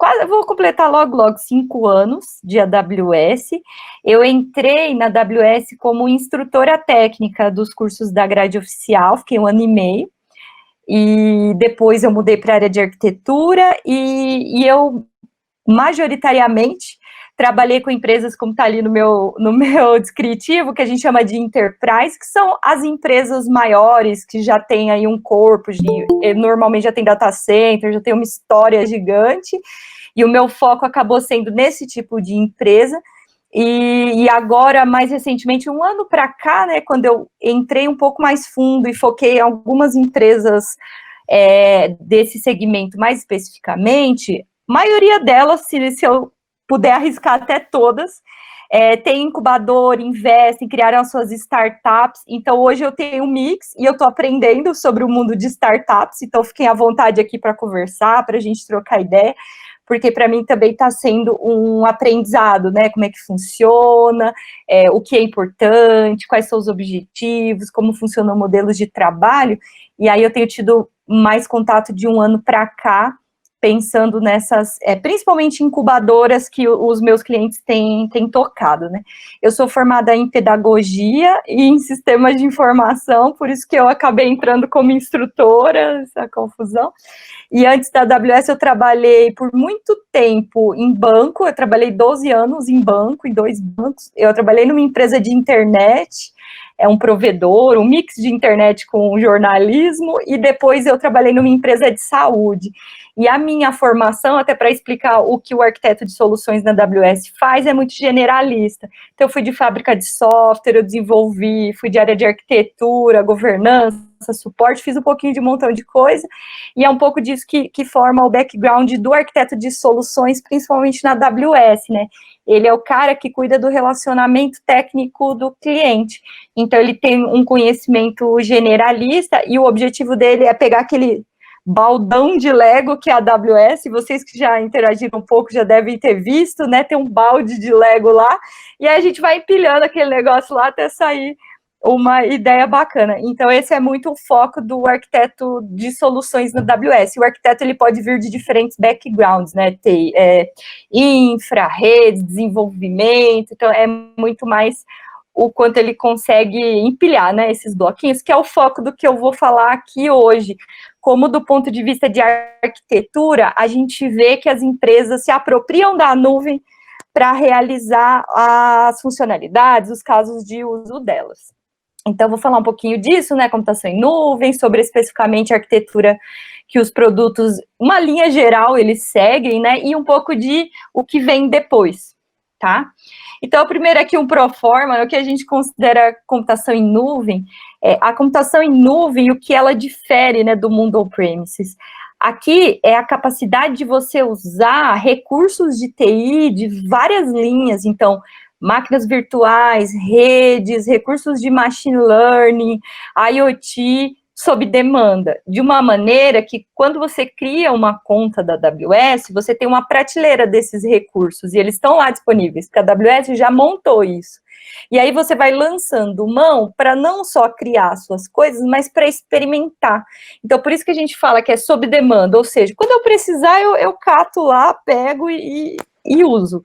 quase, vou completar logo 5 anos de AWS. Eu entrei na AWS como instrutora técnica dos cursos da grade oficial, fiquei 1 ano e meio, e depois eu mudei para a área de arquitetura, e eu, majoritariamente, trabalhei com empresas, como está ali no meu descritivo, que a gente chama de enterprise, que são as empresas maiores, que já tem aí um corpo, normalmente já tem data center, já tem uma história gigante, e o meu foco acabou sendo nesse tipo de empresa. E agora, mais recentemente, 1 ano para cá, né, quando eu entrei um pouco mais fundo e foquei em algumas empresas desse segmento mais especificamente, a maioria delas, se eu puder arriscar até todas, tem incubador, investem, criaram as suas startups. Então, hoje eu tenho um mix e eu estou aprendendo sobre o mundo de startups, então fiquem à vontade aqui para conversar, para a gente trocar ideia, porque para mim também está sendo um aprendizado, né? Como é que funciona, o que é importante, quais são os objetivos, como funcionam modelos de trabalho, e aí eu tenho tido mais contato de 1 ano para cá, pensando nessas, principalmente incubadoras que os meus clientes têm tocado, né? Eu sou formada em pedagogia e em sistemas de informação, por isso que eu acabei entrando como instrutora, essa confusão. E antes da AWS eu trabalhei por muito tempo em banco, eu trabalhei 12 anos em banco, em 2 bancos. Eu trabalhei numa empresa de internet, um provedor, um mix de internet com jornalismo, e depois eu trabalhei numa empresa de saúde. E a minha formação, até para explicar o que o arquiteto de soluções na AWS faz, é muito generalista. Então, eu fui de fábrica de software, eu desenvolvi, fui de área de arquitetura, governança, suporte, fiz um pouquinho de um montão de coisa, e é um pouco disso que forma o background do arquiteto de soluções, principalmente na AWS, né? Ele é o cara que cuida do relacionamento técnico do cliente. Então, ele tem um conhecimento generalista, e o objetivo dele é pegar aquele baldão de Lego que é a AWS, vocês que já interagiram um pouco já devem ter visto, né? Tem um balde de Lego lá, e aí a gente vai empilhando aquele negócio lá até sair uma ideia bacana. Então, esse é muito o foco do arquiteto de soluções na AWS. O arquiteto, ele pode vir de diferentes backgrounds, né? Tem infra, redes, desenvolvimento, então é muito mais o quanto ele consegue empilhar, né, esses bloquinhos, que é o foco do que eu vou falar aqui hoje. Como do ponto de vista de arquitetura, a gente vê que as empresas se apropriam da nuvem para realizar as funcionalidades, os casos de uso delas. Então, vou falar um pouquinho disso, né, computação em nuvem, sobre especificamente a arquitetura que os produtos, uma linha geral, eles seguem, né, e um pouco de o que vem depois, tá? Então, primeiro aqui um proforma, o que a gente considera computação em nuvem, a computação em nuvem, o que ela difere, né, do mundo on-premises. Aqui é a capacidade de você usar recursos de TI de várias linhas, então, máquinas virtuais, redes, recursos de machine learning, IoT, sob demanda, de uma maneira que quando você cria uma conta da AWS, você tem uma prateleira desses recursos, e eles estão lá disponíveis, porque a AWS já montou isso. E aí você vai lançando mão para não só criar suas coisas, mas para experimentar. Então, por isso que a gente fala que é sob demanda, ou seja, quando eu precisar, eu cato lá, pego e uso.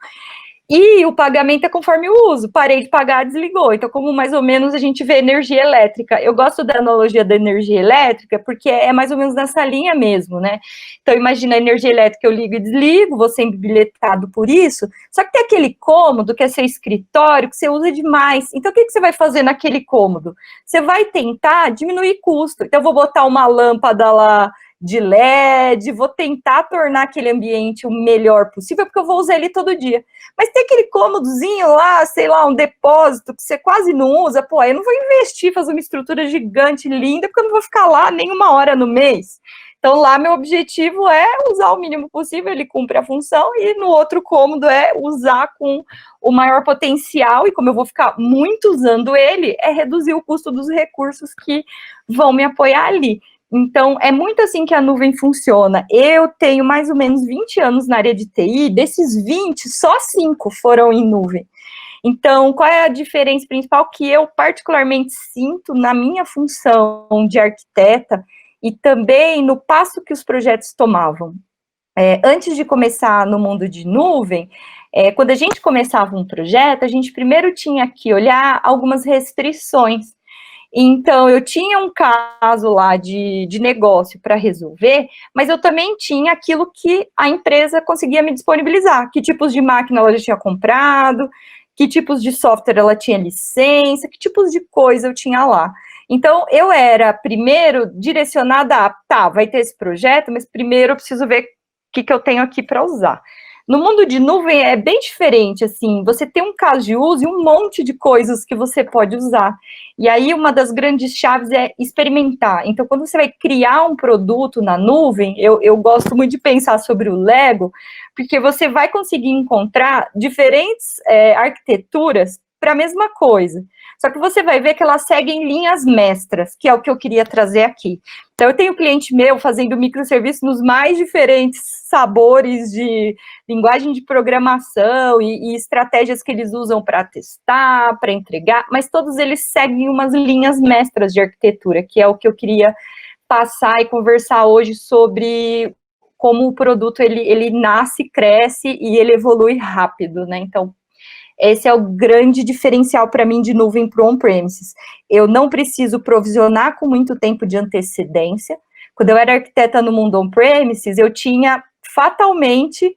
E o pagamento é conforme o uso, parei de pagar, desligou. Então, como mais ou menos a gente vê energia elétrica. Eu gosto da analogia da energia elétrica, porque é mais ou menos nessa linha mesmo, né? Então, imagina a energia elétrica, eu ligo e desligo, vou ser bilhetado por isso, só que tem aquele cômodo, que é seu escritório, que você usa demais. Então, o que você vai fazer naquele cômodo? Você vai tentar diminuir custo. Então, eu vou botar uma lâmpada lá de LED, vou tentar tornar aquele ambiente o melhor possível, porque eu vou usar ele todo dia. Mas tem aquele cômodozinho lá, sei lá, um depósito que você quase não usa, pô, eu não vou investir, fazer uma estrutura gigante, linda, porque eu não vou ficar lá nem 1 hora no mês. Então, lá, meu objetivo é usar o mínimo possível, ele cumpre a função, e no outro cômodo é usar com o maior potencial, e como eu vou ficar muito usando ele, é reduzir o custo dos recursos que vão me apoiar ali. Então, é muito assim que a nuvem funciona. Eu tenho mais ou menos 20 anos na área de TI, desses 20, só 5 foram em nuvem. Então, qual é a diferença principal que eu particularmente sinto na minha função de arquiteta e também no passo que os projetos tomavam? Antes de começar no mundo de nuvem, quando a gente começava um projeto, a gente primeiro tinha que olhar algumas restrições. Então, eu tinha um caso lá de negócio para resolver, mas eu também tinha aquilo que a empresa conseguia me disponibilizar, que tipos de máquina ela já tinha comprado, que tipos de software ela tinha licença, que tipos de coisa eu tinha lá. Então, eu era, primeiro, direcionada a, tá, vai ter esse projeto, mas primeiro eu preciso ver o que eu tenho aqui para usar. No mundo de nuvem é bem diferente, assim, você tem um caso de uso e um monte de coisas que você pode usar. E aí, uma das grandes chaves é experimentar. Então, quando você vai criar um produto na nuvem, eu gosto muito de pensar sobre o Lego, porque você vai conseguir encontrar diferentes arquiteturas para a mesma coisa. Só que você vai ver que elas seguem linhas mestras, que é o que eu queria trazer aqui. Então, eu tenho cliente meu fazendo microserviços nos mais diferentes sabores de linguagem de programação e estratégias que eles usam para testar, para entregar, mas todos eles seguem umas linhas mestras de arquitetura, que é o que eu queria passar e conversar hoje sobre como o produto ele nasce, cresce e ele evolui rápido, né? Então, esse é o grande diferencial para mim de nuvem para on-premises. Eu não preciso provisionar com muito tempo de antecedência. Quando eu era arquiteta no mundo on-premises, eu tinha fatalmente,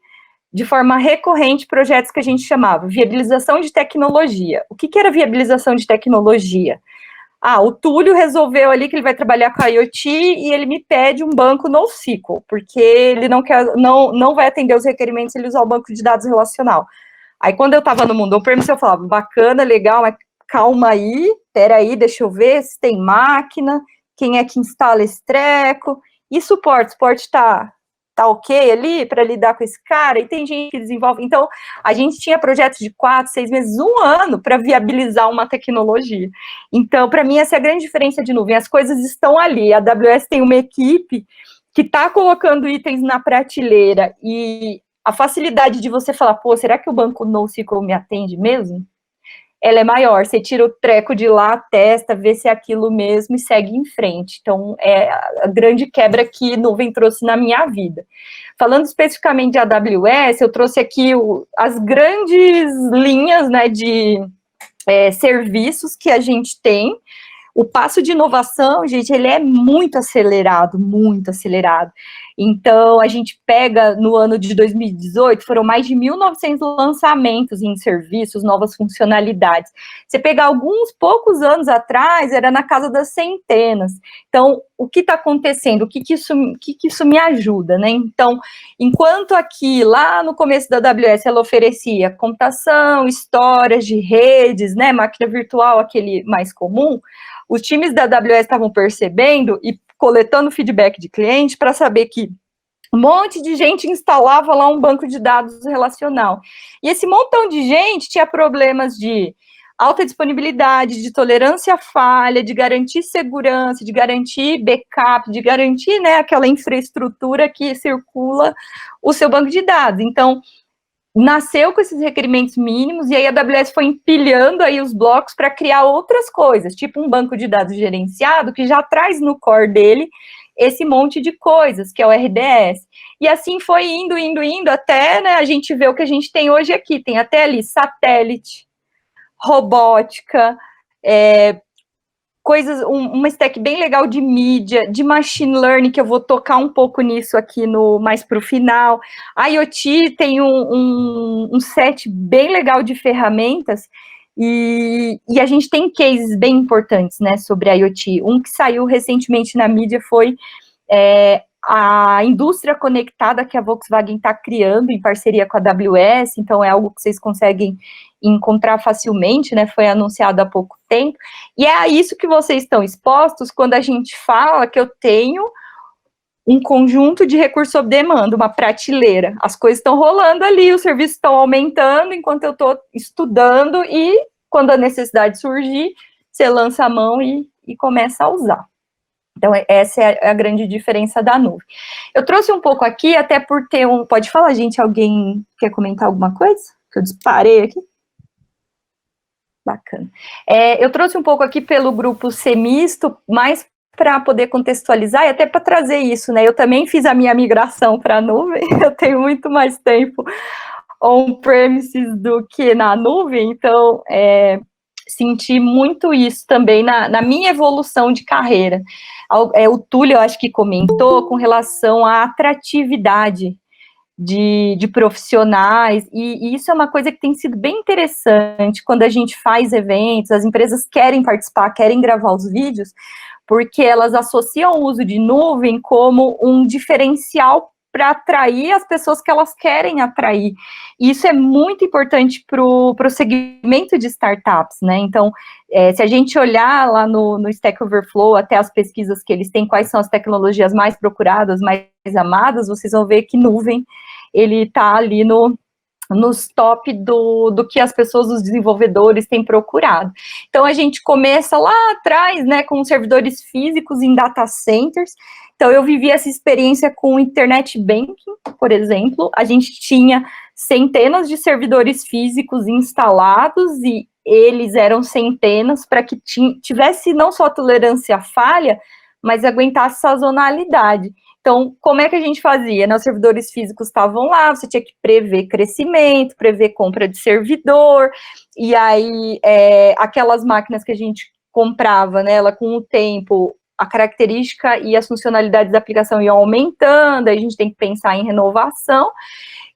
de forma recorrente, projetos que a gente chamava viabilização de tecnologia. O que era viabilização de tecnologia? O Túlio resolveu ali que ele vai trabalhar com a IoT e ele me pede um banco NoSQL, porque ele não vai atender os requerimentos se ele usar o banco de dados relacional. Aí, quando eu estava no mundo on-premise, eu falava, bacana, legal, mas calma aí, peraí, deixa eu ver se tem máquina, quem é que instala esse treco, e suporte tá ok ali para lidar com esse cara, e tem gente que desenvolve. Então, a gente tinha projetos de 4, 6 meses, 1 ano para viabilizar uma tecnologia. Então, para mim, essa é a grande diferença de nuvem, as coisas estão ali, a AWS tem uma equipe que está colocando itens na prateleira e a facilidade de você falar, pô, será que o banco NoSQL me atende mesmo? Ela é maior, você tira o treco de lá, testa, vê se é aquilo mesmo e segue em frente. Então, é a grande quebra que nuvem trouxe na minha vida. Falando especificamente de AWS, eu trouxe aqui as grandes linhas, né, de serviços que a gente tem. O passo de inovação, gente, ele é muito acelerado, muito acelerado. Então, a gente pega no ano de 2018, foram mais de 1.900 lançamentos em serviços, novas funcionalidades. Você pegar alguns poucos anos atrás, era na casa das centenas. Então, o que está acontecendo? O que isso me ajuda, né? Então, enquanto aqui, lá no começo da AWS, ela oferecia computação, histórias de redes, né? Máquina virtual, aquele mais comum, os times da AWS estavam percebendo e coletando feedback de cliente para saber que um monte de gente instalava lá um banco de dados relacional. E esse montão de gente tinha problemas de alta disponibilidade, de tolerância à falha, de garantir segurança, de garantir backup, de garantir, né, aquela infraestrutura que circula o seu banco de dados. Então, nasceu com esses requerimentos mínimos, e aí a AWS foi empilhando aí os blocos para criar outras coisas, tipo um banco de dados gerenciado, que já traz no core dele esse monte de coisas, que é o RDS. E assim foi indo, até, né, a gente ver o que a gente tem hoje aqui. Tem até ali satélite, robótica, coisas, uma stack bem legal de mídia, de machine learning, que eu vou tocar um pouco nisso aqui mais para o final. A IoT tem um set bem legal de ferramentas, e a gente tem cases bem importantes, né, sobre a IoT. Um que saiu recentemente na mídia foi a indústria conectada que a Volkswagen está criando em parceria com a AWS, então é algo que vocês conseguem encontrar facilmente, né, foi anunciado há pouco tempo, e é a isso que vocês estão expostos quando a gente fala que eu tenho um conjunto de recursos sob demanda, uma prateleira, as coisas estão rolando ali, os serviços estão aumentando enquanto eu estou estudando, e quando a necessidade surgir, você lança a mão e começa a usar. Então, essa é a grande diferença da nuvem. Eu trouxe um pouco aqui, até por ter Pode falar, gente? Alguém quer comentar alguma coisa? Que eu disparei aqui? Bacana. Eu trouxe um pouco aqui pelo grupo Semisto, mais para poder contextualizar e até para trazer isso, né? Eu também fiz a minha migração para a nuvem, eu tenho muito mais tempo on-premises do que na nuvem, então senti muito isso também na minha evolução de carreira. O Túlio, eu acho que comentou com relação à atratividade de profissionais, e isso é uma coisa que tem sido bem interessante quando a gente faz eventos, as empresas querem participar, querem gravar os vídeos, porque elas associam o uso de nuvem como um diferencial para atrair as pessoas que elas querem atrair. E isso é muito importante para o segmento de startups, né? Então, se a gente olhar lá no Stack Overflow, até as pesquisas que eles têm, quais são as tecnologias mais procuradas, mais amadas, vocês vão ver que nuvem, ele está ali nos top do que as pessoas, os desenvolvedores têm procurado. Então, a gente começa lá atrás, né, com servidores físicos em data centers. Então, eu vivi essa experiência com o Internet Banking, por exemplo. A gente tinha centenas de servidores físicos instalados e eles eram centenas para que tivesse não só tolerância à falha, mas aguentasse sazonalidade. Então, como é que a gente fazia? Os servidores físicos estavam lá, você tinha que prever crescimento, prever compra de servidor, e aí aquelas máquinas que a gente comprava, né, ela com o tempo, a característica e as funcionalidades da aplicação iam aumentando, aí a gente tem que pensar em renovação.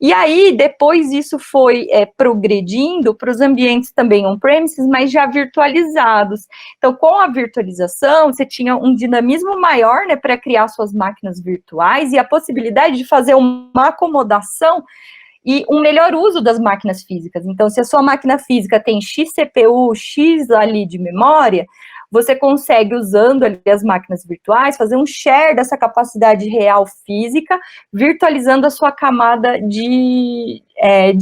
E aí, depois isso foi progredindo para os ambientes também on-premises, mas já virtualizados. Então, com a virtualização, você tinha um dinamismo maior, né, para criar suas máquinas virtuais e a possibilidade de fazer uma acomodação e um melhor uso das máquinas físicas. Então, se a sua máquina física tem X CPU, X ali de memória, você consegue, usando ali as máquinas virtuais, fazer um share dessa capacidade real física, virtualizando a sua camada de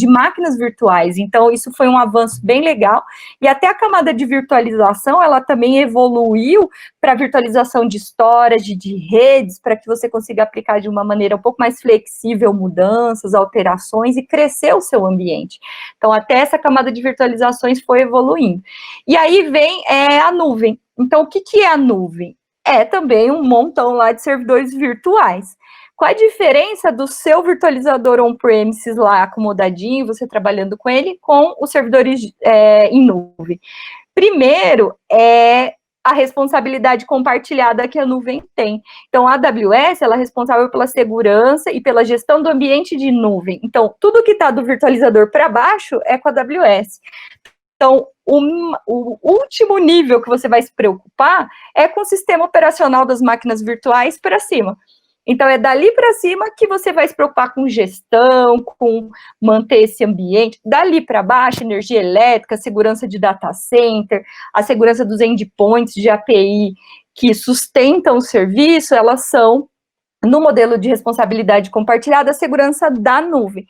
máquinas virtuais. Então, isso foi um avanço bem legal. E até a camada de virtualização, ela também evoluiu para virtualização de storage, de redes, para que você consiga aplicar de uma maneira um pouco mais flexível mudanças, alterações e crescer o seu ambiente. Então, até essa camada de virtualizações foi evoluindo. E aí vem a nuvem. Então, o que é a nuvem? É também um montão lá de servidores virtuais. Qual a diferença do seu virtualizador on-premises lá acomodadinho, você trabalhando com ele, com os servidores em nuvem? Primeiro, a responsabilidade compartilhada que a nuvem tem. Então, a AWS, ela é responsável pela segurança e pela gestão do ambiente de nuvem. Então, tudo que está do virtualizador para baixo é com a AWS. Então, o último nível que você vai se preocupar é com o sistema operacional das máquinas virtuais para cima. Então, é dali para cima que você vai se preocupar com gestão, com manter esse ambiente. Dali para baixo, energia elétrica, segurança de data center, a segurança dos endpoints de API que sustentam o serviço, elas são, no modelo de responsabilidade compartilhada, a segurança da nuvem.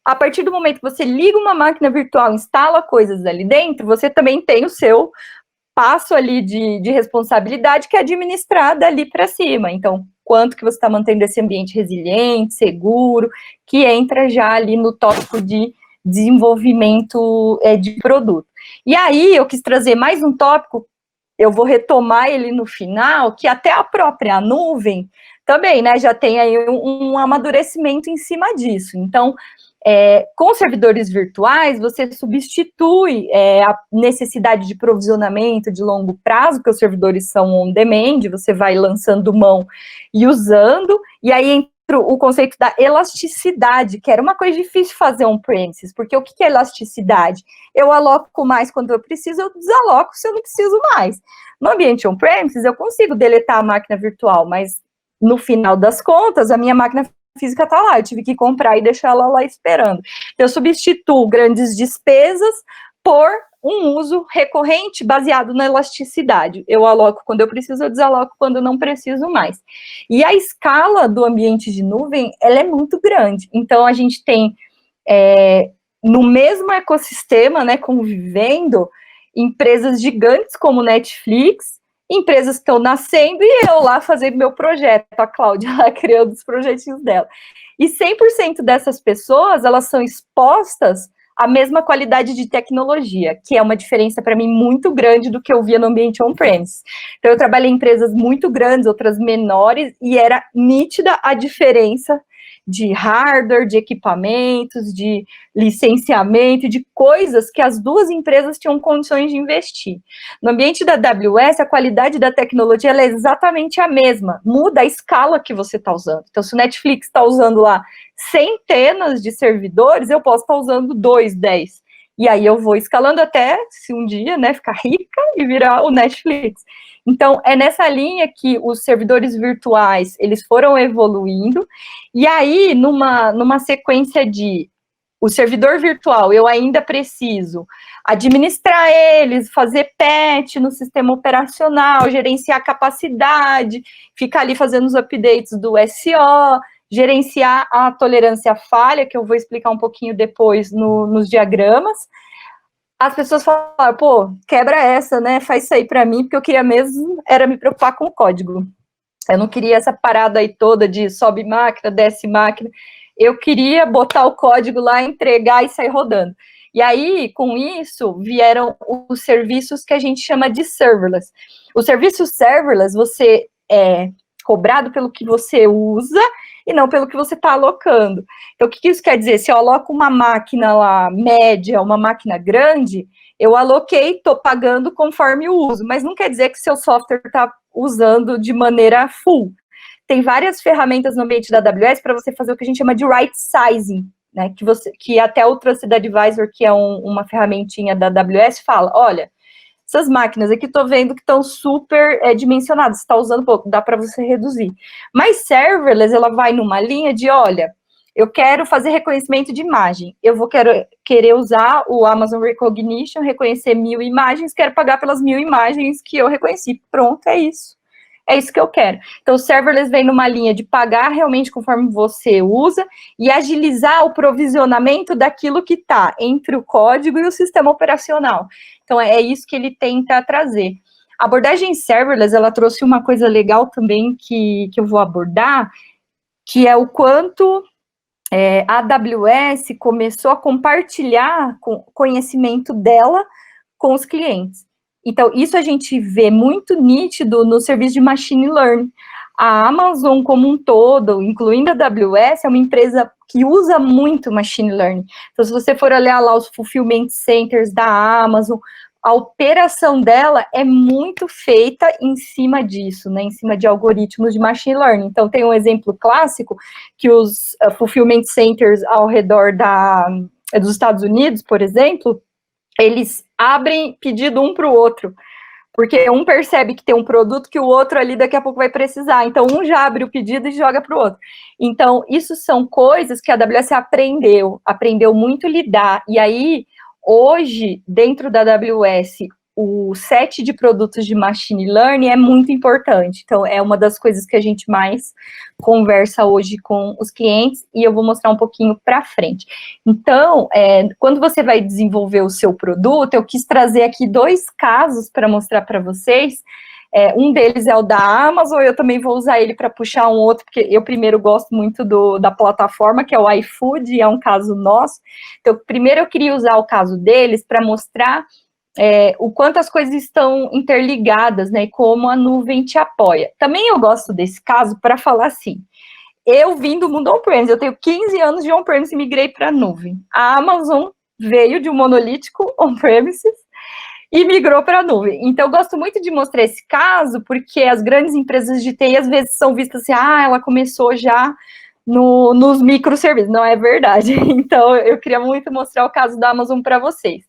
A partir do momento que você liga uma máquina virtual, instala coisas ali dentro, você também tem o seu passo ali de responsabilidade que é administrar dali para cima. Então, quanto que você está mantendo esse ambiente resiliente, seguro, que entra já ali no tópico de desenvolvimento de produto. E aí, eu quis trazer mais um tópico, eu vou retomar ele no final, que até a própria nuvem também, né, já tem aí um amadurecimento em cima disso. Então, com servidores virtuais, você substitui a necessidade de provisionamento de longo prazo, porque os servidores são on-demand, você vai lançando mão e usando, e aí entra o conceito da elasticidade, que era uma coisa difícil de fazer on-premises, porque o que é elasticidade? Eu aloco mais quando eu preciso, eu desaloco se eu não preciso mais. No ambiente on-premises, eu consigo deletar a máquina virtual, mas no final das contas, a minha máquina física está lá, eu tive que comprar e deixar ela lá esperando. Eu substituo grandes despesas por um uso recorrente baseado na elasticidade. Eu aloco quando eu preciso, eu desaloco quando não preciso mais. E a escala do ambiente de nuvem, ela é muito grande. Então, a gente tem, no mesmo ecossistema, né, convivendo, empresas gigantes como Netflix, empresas que estão nascendo e eu lá fazendo meu projeto, a Cláudia lá criando os projetinhos dela. E 100% dessas pessoas, elas são expostas a mesma qualidade de tecnologia, que é uma diferença para mim muito grande do que eu via no ambiente on-premise. Então, eu trabalhei em empresas muito grandes, outras menores, e era nítida a diferença de hardware, de equipamentos, de licenciamento, de coisas que as duas empresas tinham condições de investir. No ambiente da AWS, a qualidade da tecnologia é exatamente a mesma, muda a escala que você está usando. Então, se o Netflix está usando lá centenas de servidores, eu posso estar usando 2, 10. E aí eu vou escalando até, se um dia, né, ficar rica e virar o Netflix. Então, é nessa linha que os servidores virtuais, eles foram evoluindo, e aí, numa sequência de o servidor virtual, eu ainda preciso administrar eles, fazer patch no sistema operacional, gerenciar a capacidade, ficar ali fazendo os updates do SO, gerenciar a tolerância à falha, que eu vou explicar um pouquinho depois nos diagramas. As pessoas falaram, pô, quebra essa, né, faz isso aí para mim, porque eu queria mesmo, era me preocupar com o código. Eu não queria essa parada aí toda de sobe máquina, desce máquina. Eu queria botar o código lá, entregar e sair rodando. E aí, com isso, vieram os serviços que a gente chama de serverless. O serviço serverless, você é cobrado pelo que você usa e não pelo que você está alocando. Então, o que isso quer dizer? Se eu aloco uma máquina lá média, uma máquina grande, eu aloquei, estou pagando conforme o uso, mas não quer dizer que seu software está usando de maneira full. Tem várias ferramentas no ambiente da AWS para você fazer o que a gente chama de right sizing, né? Que até o Trusted Advisor, que é uma ferramentinha da AWS, fala, olha, essas máquinas aqui estou vendo que estão super dimensionadas, você está usando pouco, dá para você reduzir. Mas serverless, ela vai numa linha de, olha, eu quero fazer reconhecimento de imagem, eu vou querer usar o Amazon Recognition, reconhecer 1000 imagens, quero pagar pelas 1000 imagens que eu reconheci. Pronto, é isso. É isso que eu quero. Então, o serverless vem numa linha de pagar realmente conforme você usa e agilizar o provisionamento daquilo que está entre o código e o sistema operacional. Então, é isso que ele tenta trazer. A abordagem serverless, ela trouxe uma coisa legal também que eu vou abordar, que é o quanto a AWS começou a compartilhar conhecimento dela com os clientes. Então, isso a gente vê muito nítido no serviço de machine learning. A Amazon como um todo, incluindo a AWS, é uma empresa que usa muito machine learning. Então, se você for olhar lá os fulfillment centers da Amazon, a operação dela é muito feita em cima disso, né, em cima de algoritmos de machine learning. Então, tem um exemplo clássico, que os fulfillment centers ao redor dos Estados Unidos, por exemplo, eles abrem pedido um para o outro, porque um percebe que tem um produto que o outro ali daqui a pouco vai precisar, então um já abre o pedido e joga para o outro. Então, isso são coisas que a AWS aprendeu muito a lidar, e aí, hoje, dentro da AWS, o set de produtos de machine learning é muito importante, então é uma das coisas que a gente mais conversa hoje com os clientes, e eu vou mostrar um pouquinho para frente. Então, quando você vai desenvolver o seu produto, eu quis trazer aqui 2 casos para mostrar para vocês. Um deles é o da Amazon, eu também vou usar ele para puxar um outro, porque eu primeiro gosto muito da plataforma, que é o iFood, e é um caso nosso. Então, primeiro eu queria usar o caso deles para mostrar o quanto as coisas estão interligadas, né, e como a nuvem te apoia. Também eu gosto desse caso para falar assim, eu vim do mundo on-premise, eu tenho 15 anos de on-premise e migrei para a nuvem. A Amazon veio de um monolítico on-premises e migrou para a nuvem. Então, eu gosto muito de mostrar esse caso, porque as grandes empresas de TI, às vezes, são vistas assim, ela começou já nos microserviços. Não é verdade. Então, eu queria muito mostrar o caso da Amazon para vocês.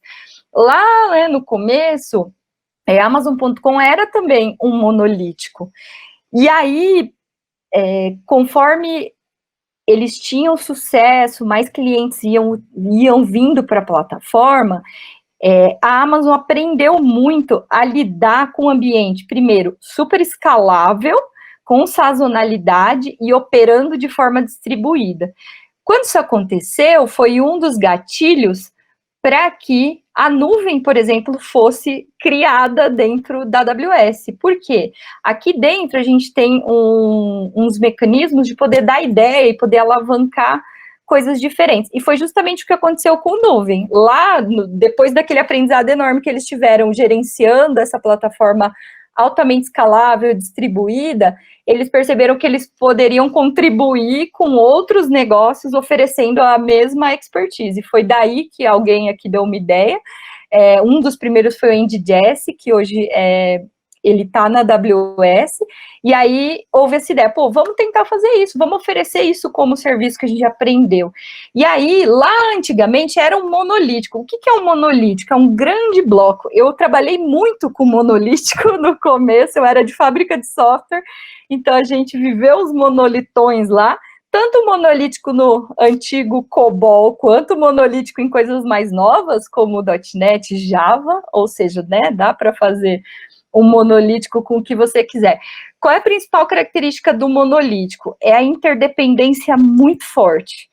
Lá, né, no começo, Amazon.com era também um monolítico. E aí, conforme eles tinham sucesso, mais clientes iam vindo para a plataforma, a Amazon aprendeu muito a lidar com o ambiente, primeiro, super escalável, com sazonalidade e operando de forma distribuída. Quando isso aconteceu, foi um dos gatilhos para que a nuvem, por exemplo, fosse criada dentro da AWS. Por quê? Aqui dentro a gente tem uns mecanismos de poder dar ideia e poder alavancar coisas diferentes. E foi justamente o que aconteceu com o Nuvem. Lá, depois daquele aprendizado enorme que eles tiveram gerenciando essa plataforma altamente escalável, distribuída, eles perceberam que eles poderiam contribuir com outros negócios oferecendo a mesma expertise. Foi daí que alguém aqui deu uma ideia. Um dos primeiros foi o Andy Jassy, que hoje ele está na AWS, e aí houve essa ideia, vamos tentar fazer isso, vamos oferecer isso como serviço que a gente aprendeu. E aí, lá antigamente, era um monolítico. O que é um monolítico? É um grande bloco. Eu trabalhei muito com monolítico no começo, eu era de fábrica de software, então a gente viveu os monolitões lá, tanto monolítico no antigo COBOL, quanto monolítico em coisas mais novas, como o .NET, Java, ou seja, né, dá para fazer um monolítico com o que você quiser. Qual é a principal característica do monolítico? É a interdependência muito forte.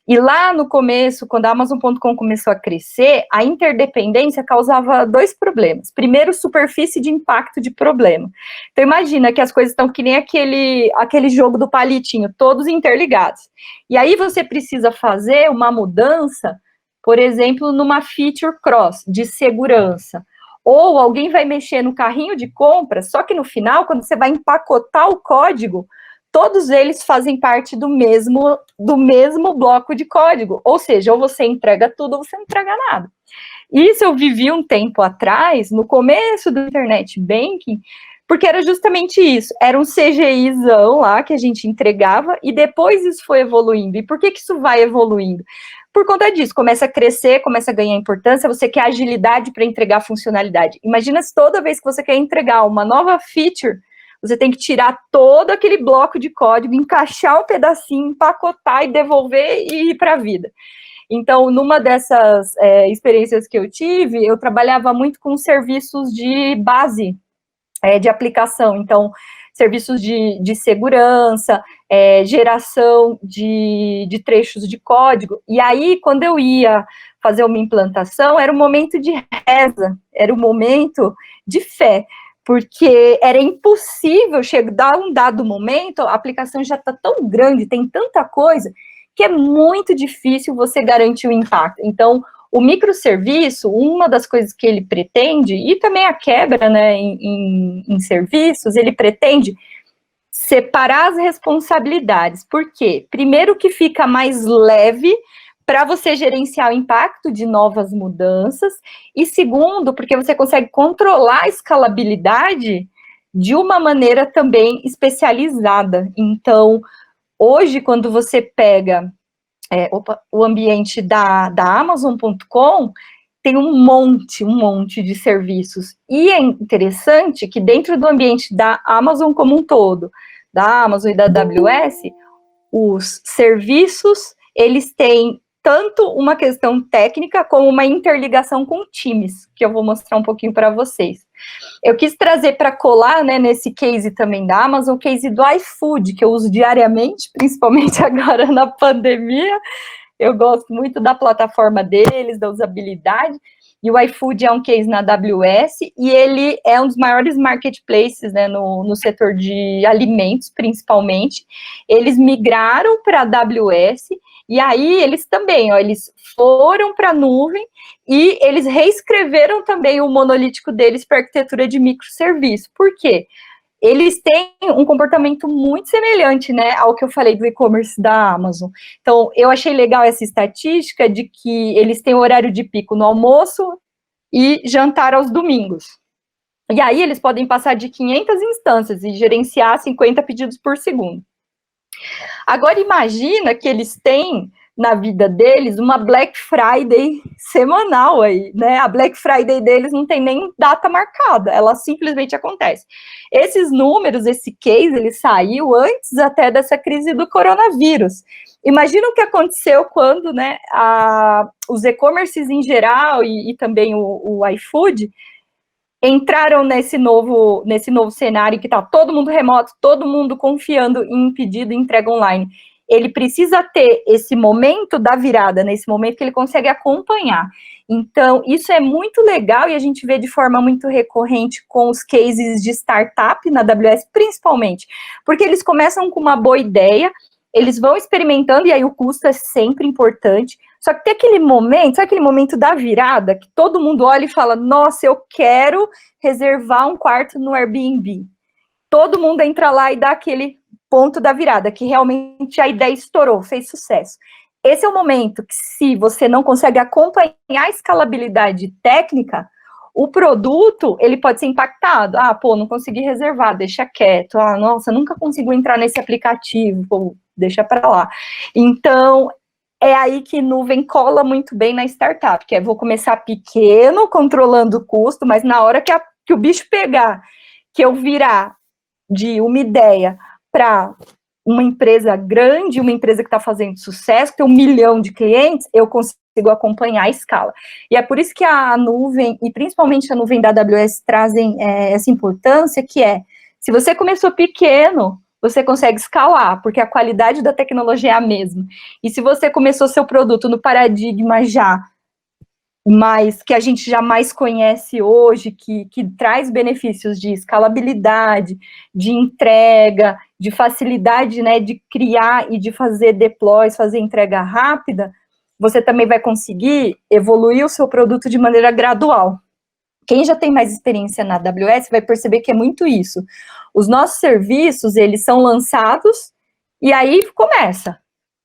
E lá no começo, quando a Amazon.com começou a crescer, a interdependência causava 2 problemas. Primeiro, superfície de impacto de problema. Então, imagina que as coisas estão que nem aquele jogo do palitinho, todos interligados. E aí você precisa fazer uma mudança, por exemplo, numa feature cross de segurança. Ou alguém vai mexer no carrinho de compra, só que no final, quando você vai empacotar o código, todos eles fazem parte do mesmo bloco de código. Ou seja, ou você entrega tudo ou você não entrega nada. Isso eu vivi um tempo atrás, no começo do Internet Banking, porque era justamente isso. Era um CGIzão lá que a gente entregava e depois isso foi evoluindo. E por que isso vai evoluindo? Por conta disso, começa a crescer, começa a ganhar importância, você quer agilidade para entregar funcionalidade. Imagina se toda vez que você quer entregar uma nova feature, você tem que tirar todo aquele bloco de código, encaixar um pedacinho, empacotar e devolver e ir para a vida. Então, numa dessas experiências que eu tive, eu trabalhava muito com serviços de base de aplicação. Então, serviços de segurança, geração de trechos de código. E aí, quando eu ia fazer uma implantação, era um momento de reza, era um momento de fé, porque era impossível chegar a um dado momento, a aplicação já está tão grande, tem tanta coisa, que é muito difícil você garantir o impacto. Então, o microserviço, uma das coisas que ele pretende, e também a quebra, né, em serviços, ele pretende separar as responsabilidades. Por quê? Primeiro que fica mais leve para você gerenciar o impacto de novas mudanças, e segundo, porque você consegue controlar a escalabilidade de uma maneira também especializada. Então, hoje, quando você pega o ambiente da Amazon.com, tem um monte de serviços. E é interessante que dentro do ambiente da Amazon como um todo, da Amazon e da AWS, os serviços, eles têm tanto uma questão técnica como uma interligação com times, que eu vou mostrar um pouquinho para vocês. Eu quis trazer para colar, né, nesse case também da Amazon, o case do iFood, que eu uso diariamente, principalmente agora na pandemia. Eu gosto muito da plataforma deles, da usabilidade, e o iFood é um case na AWS, e ele é um dos maiores marketplaces, né, no setor de alimentos, principalmente. Eles migraram para a AWS, e aí eles também, eles foram para a nuvem, e eles reescreveram também o monolítico deles para arquitetura de microserviço. Por quê? Eles têm um comportamento muito semelhante, né, ao que eu falei do e-commerce da Amazon. Então, eu achei legal essa estatística de que eles têm horário de pico no almoço e jantar aos domingos. E aí, eles podem passar de 500 instâncias e gerenciar 50 pedidos por segundo. Agora, imagina que eles têm na vida deles uma Black Friday semanal aí, né? A Black Friday deles não tem nem data marcada, ela simplesmente acontece. Esses números, esse case, ele saiu antes até dessa crise do coronavírus. Imagina o que aconteceu quando, né, os e-commerces em geral e também o iFood entraram nesse novo cenário que está todo mundo remoto, todo mundo confiando em pedido e entrega online. Ele precisa ter esse momento da virada, nesse momento que ele consegue acompanhar. Então, isso é muito legal e a gente vê de forma muito recorrente com os cases de startup na AWS, principalmente, porque eles começam com uma boa ideia, eles vão experimentando, e aí o custo é sempre importante. Só que tem aquele momento, sabe aquele momento da virada, que todo mundo olha e fala, nossa, eu quero reservar um quarto no Airbnb. Todo mundo entra lá e dá aquele ponto da virada, que realmente a ideia estourou, fez sucesso. Esse é o momento que, se você não consegue acompanhar a escalabilidade técnica, o produto, ele pode ser impactado. Ah, pô, não consegui reservar, deixa quieto. Ah, nossa, nunca consigo entrar nesse aplicativo, pô, deixa para lá. Então, é aí que nuvem cola muito bem na startup, que é vou começar pequeno, controlando o custo, mas na hora que o bicho pegar, que eu virar de uma ideia para uma empresa grande, uma empresa que está fazendo sucesso, que tem 1 milhão de clientes, eu consigo acompanhar a escala. E é por isso que a nuvem, e principalmente a nuvem da AWS, trazem essa importância, que é, se você começou pequeno, você consegue escalar, porque a qualidade da tecnologia é a mesma. E se você começou seu produto no paradigma já, mas que a gente jamais conhece hoje, que traz benefícios de escalabilidade, de entrega, de facilidade, né, de criar e de fazer deploys, fazer entrega rápida, você também vai conseguir evoluir o seu produto de maneira gradual. Quem já tem mais experiência na AWS vai perceber que é muito isso. Os nossos serviços, eles são lançados e aí começa.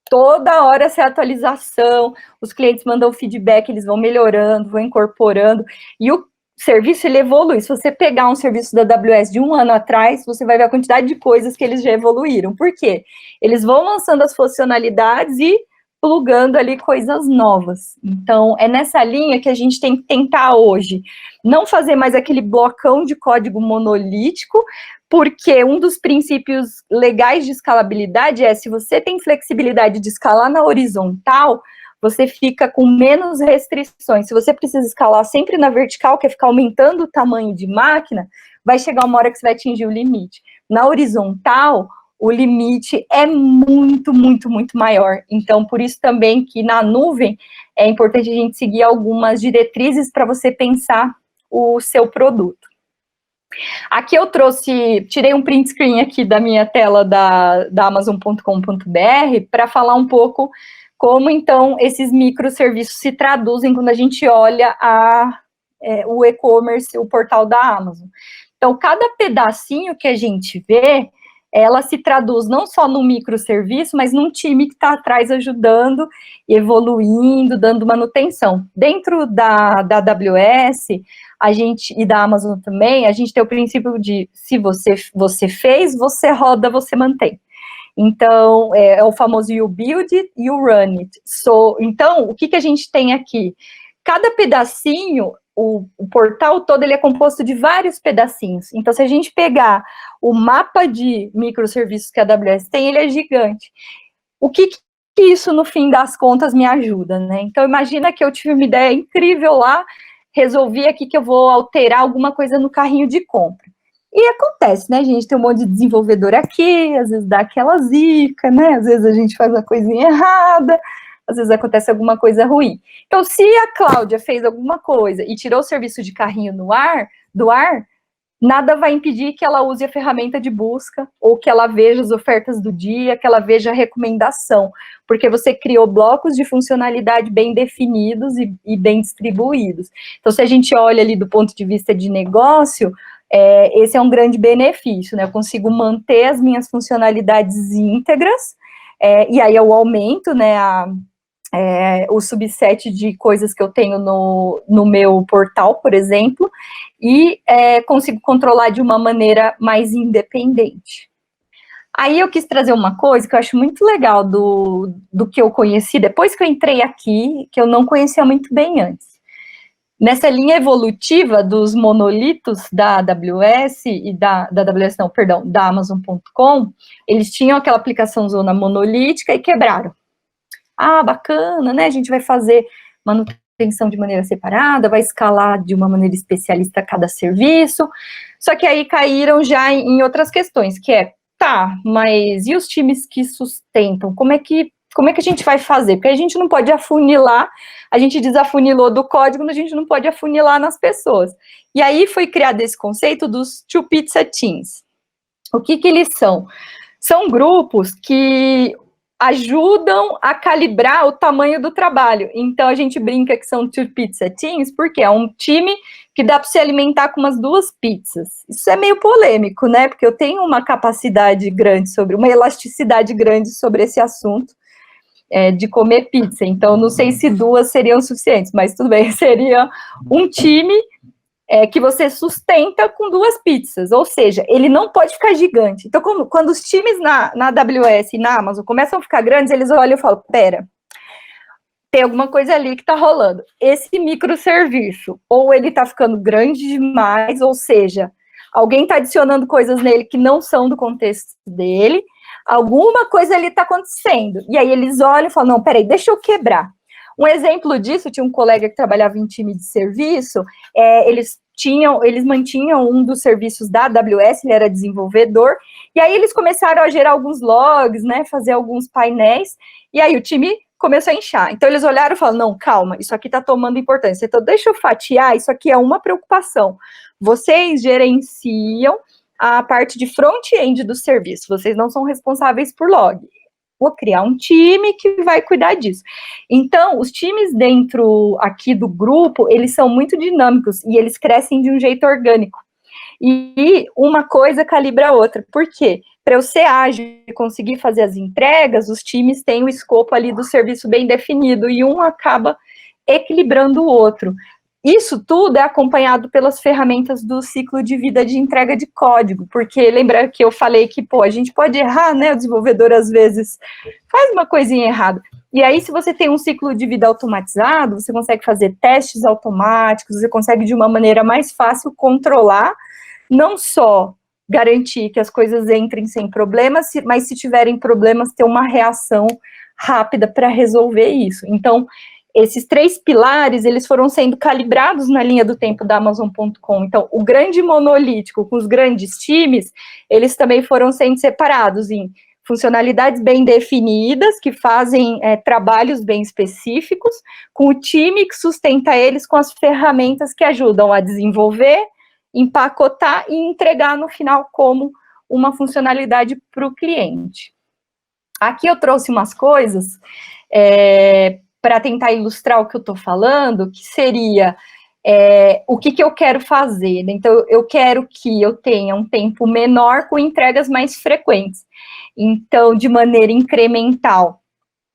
Toda hora essa atualização, os clientes mandam feedback, eles vão melhorando, vão incorporando, e o serviço, ele evolui. Se você pegar um serviço da AWS de 1 ano atrás, você vai ver a quantidade de coisas que eles já evoluíram. Por quê? Eles vão lançando as funcionalidades e plugando ali coisas novas. Então, é nessa linha que a gente tem que tentar hoje não fazer mais aquele blocão de código monolítico, porque um dos princípios legais de escalabilidade é, se você tem flexibilidade de escalar na horizontal, você fica com menos restrições. Se você precisa escalar sempre na vertical, que é ficar aumentando o tamanho de máquina, vai chegar uma hora que você vai atingir o limite. Na horizontal, o limite é muito, muito, muito maior. Então, por isso também que na nuvem é importante a gente seguir algumas diretrizes para você pensar o seu produto. Aqui eu tirei um print screen aqui da minha tela da Amazon.com.br para falar um pouco como, então, esses microserviços se traduzem quando a gente olha o e-commerce, o portal da Amazon. Então, cada pedacinho que a gente vê, ela se traduz não só no microserviço, mas num time que está atrás ajudando, evoluindo, dando manutenção. Dentro da AWS, a gente, e da Amazon também, a gente tem o princípio de, se você fez, você roda, você mantém. Então, é o famoso you build it, you run it. Então, o que a gente tem aqui? Cada pedacinho, o portal todo, ele é composto de vários pedacinhos. Então, se a gente pegar o mapa de microserviços que a AWS tem, ele é gigante. O que isso, no fim das contas, me ajuda, né? Então, imagina que eu tive uma ideia incrível lá, resolvi aqui que eu vou alterar alguma coisa no carrinho de compra. E acontece, né, gente? Tem um monte de desenvolvedor aqui, às vezes dá aquela zica, né? Às vezes a gente faz uma coisinha errada, às vezes acontece alguma coisa ruim. Então, se a Cláudia fez alguma coisa e tirou o serviço de carrinho do ar, nada vai impedir que ela use a ferramenta de busca, ou que ela veja as ofertas do dia, que ela veja a recomendação, porque você criou blocos de funcionalidade bem definidos e bem distribuídos. Então, se a gente olha ali do ponto de vista de negócio, esse é um grande benefício, né? Eu consigo manter as minhas funcionalidades íntegras, e aí eu aumento, né, o subset de coisas que eu tenho no meu portal, por exemplo, e consigo controlar de uma maneira mais independente. Aí eu quis trazer uma coisa que eu acho muito legal do que eu conheci depois que eu entrei aqui, que eu não conhecia muito bem antes. Nessa linha evolutiva dos monolitos da AWS e da Amazon.com, eles tinham aquela aplicação zona monolítica e quebraram. Ah, bacana, né? A gente vai fazer manutenção de maneira separada, vai escalar de uma maneira especialista cada serviço. Só que aí caíram já em outras questões, que mas e os times que sustentam? Como é que a gente vai fazer? Porque a gente não pode afunilar, a gente desafunilou do código, mas a gente não pode afunilar nas pessoas. E aí foi criado esse conceito dos two pizza teams. O que eles são? São grupos que ajudam a calibrar o tamanho do trabalho. Então, a gente brinca que são two pizza teams, porque é um time que dá para se alimentar com umas 2 pizzas. Isso é meio polêmico, né? Porque eu tenho uma capacidade grande uma elasticidade grande sobre esse assunto de comer pizza. Então, não sei se 2 seriam suficientes, mas tudo bem, seria um time que você sustenta com 2 pizzas, ou seja, ele não pode ficar gigante. Então, quando os times na AWS e na Amazon começam a ficar grandes, eles olham e falam, pera, tem alguma coisa ali que está rolando. Esse microserviço, ou ele está ficando grande demais, ou seja, alguém está adicionando coisas nele que não são do contexto dele, alguma coisa ali está acontecendo. E aí eles olham e falam, não, peraí, deixa eu quebrar. Um exemplo disso, tinha um colega que trabalhava em time de serviço, eles mantinham um dos serviços da AWS, ele era desenvolvedor, e aí eles começaram a gerar alguns logs, né, fazer alguns painéis, e aí o time começou a inchar. Então eles olharam e falaram, não, calma, isso aqui está tomando importância, então deixa eu fatiar, isso aqui é uma preocupação. Vocês gerenciam a parte de front-end do serviço, vocês não são responsáveis por log. Vou criar um time que vai cuidar disso. Então, os times dentro aqui do grupo, eles são muito dinâmicos e eles crescem de um jeito orgânico. E uma coisa calibra a outra. Por quê? Para eu ser ágil e conseguir fazer as entregas, os times têm o escopo ali do serviço bem definido e um acaba equilibrando o outro. Isso tudo é acompanhado pelas ferramentas do ciclo de vida de entrega de código, porque lembra que eu falei que, a gente pode errar, né? O desenvolvedor, às vezes, faz uma coisinha errada. E aí, se você tem um ciclo de vida automatizado, você consegue fazer testes automáticos, você consegue, de uma maneira mais fácil, controlar, não só garantir que as coisas entrem sem problemas, mas se tiverem problemas, ter uma reação rápida para resolver isso. Então, esses 3 pilares, eles foram sendo calibrados na linha do tempo da Amazon.com. Então, o grande monolítico com os grandes times, eles também foram sendo separados em funcionalidades bem definidas, que fazem trabalhos bem específicos, com o time que sustenta eles com as ferramentas que ajudam a desenvolver, empacotar e entregar no final como uma funcionalidade para o cliente. Aqui eu trouxe umas coisas para tentar ilustrar o que eu estou falando, que seria o que eu quero fazer. Então, eu quero que eu tenha um tempo menor com entregas mais frequentes. Então, de maneira incremental,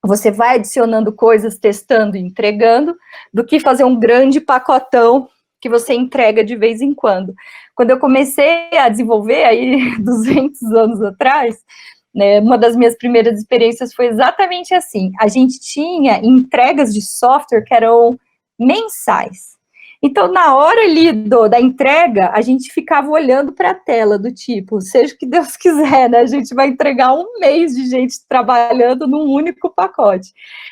você vai adicionando coisas, testando e entregando, do que fazer um grande pacotão que você entrega de vez em quando. Quando eu comecei a desenvolver, aí 200 anos atrás, né, uma das minhas primeiras experiências foi exatamente assim. A gente tinha entregas de software que eram mensais. Então, na hora ali da entrega, a gente ficava olhando para a tela do tipo, seja o que Deus quiser, né? A gente vai entregar um mês de gente trabalhando num único pacote.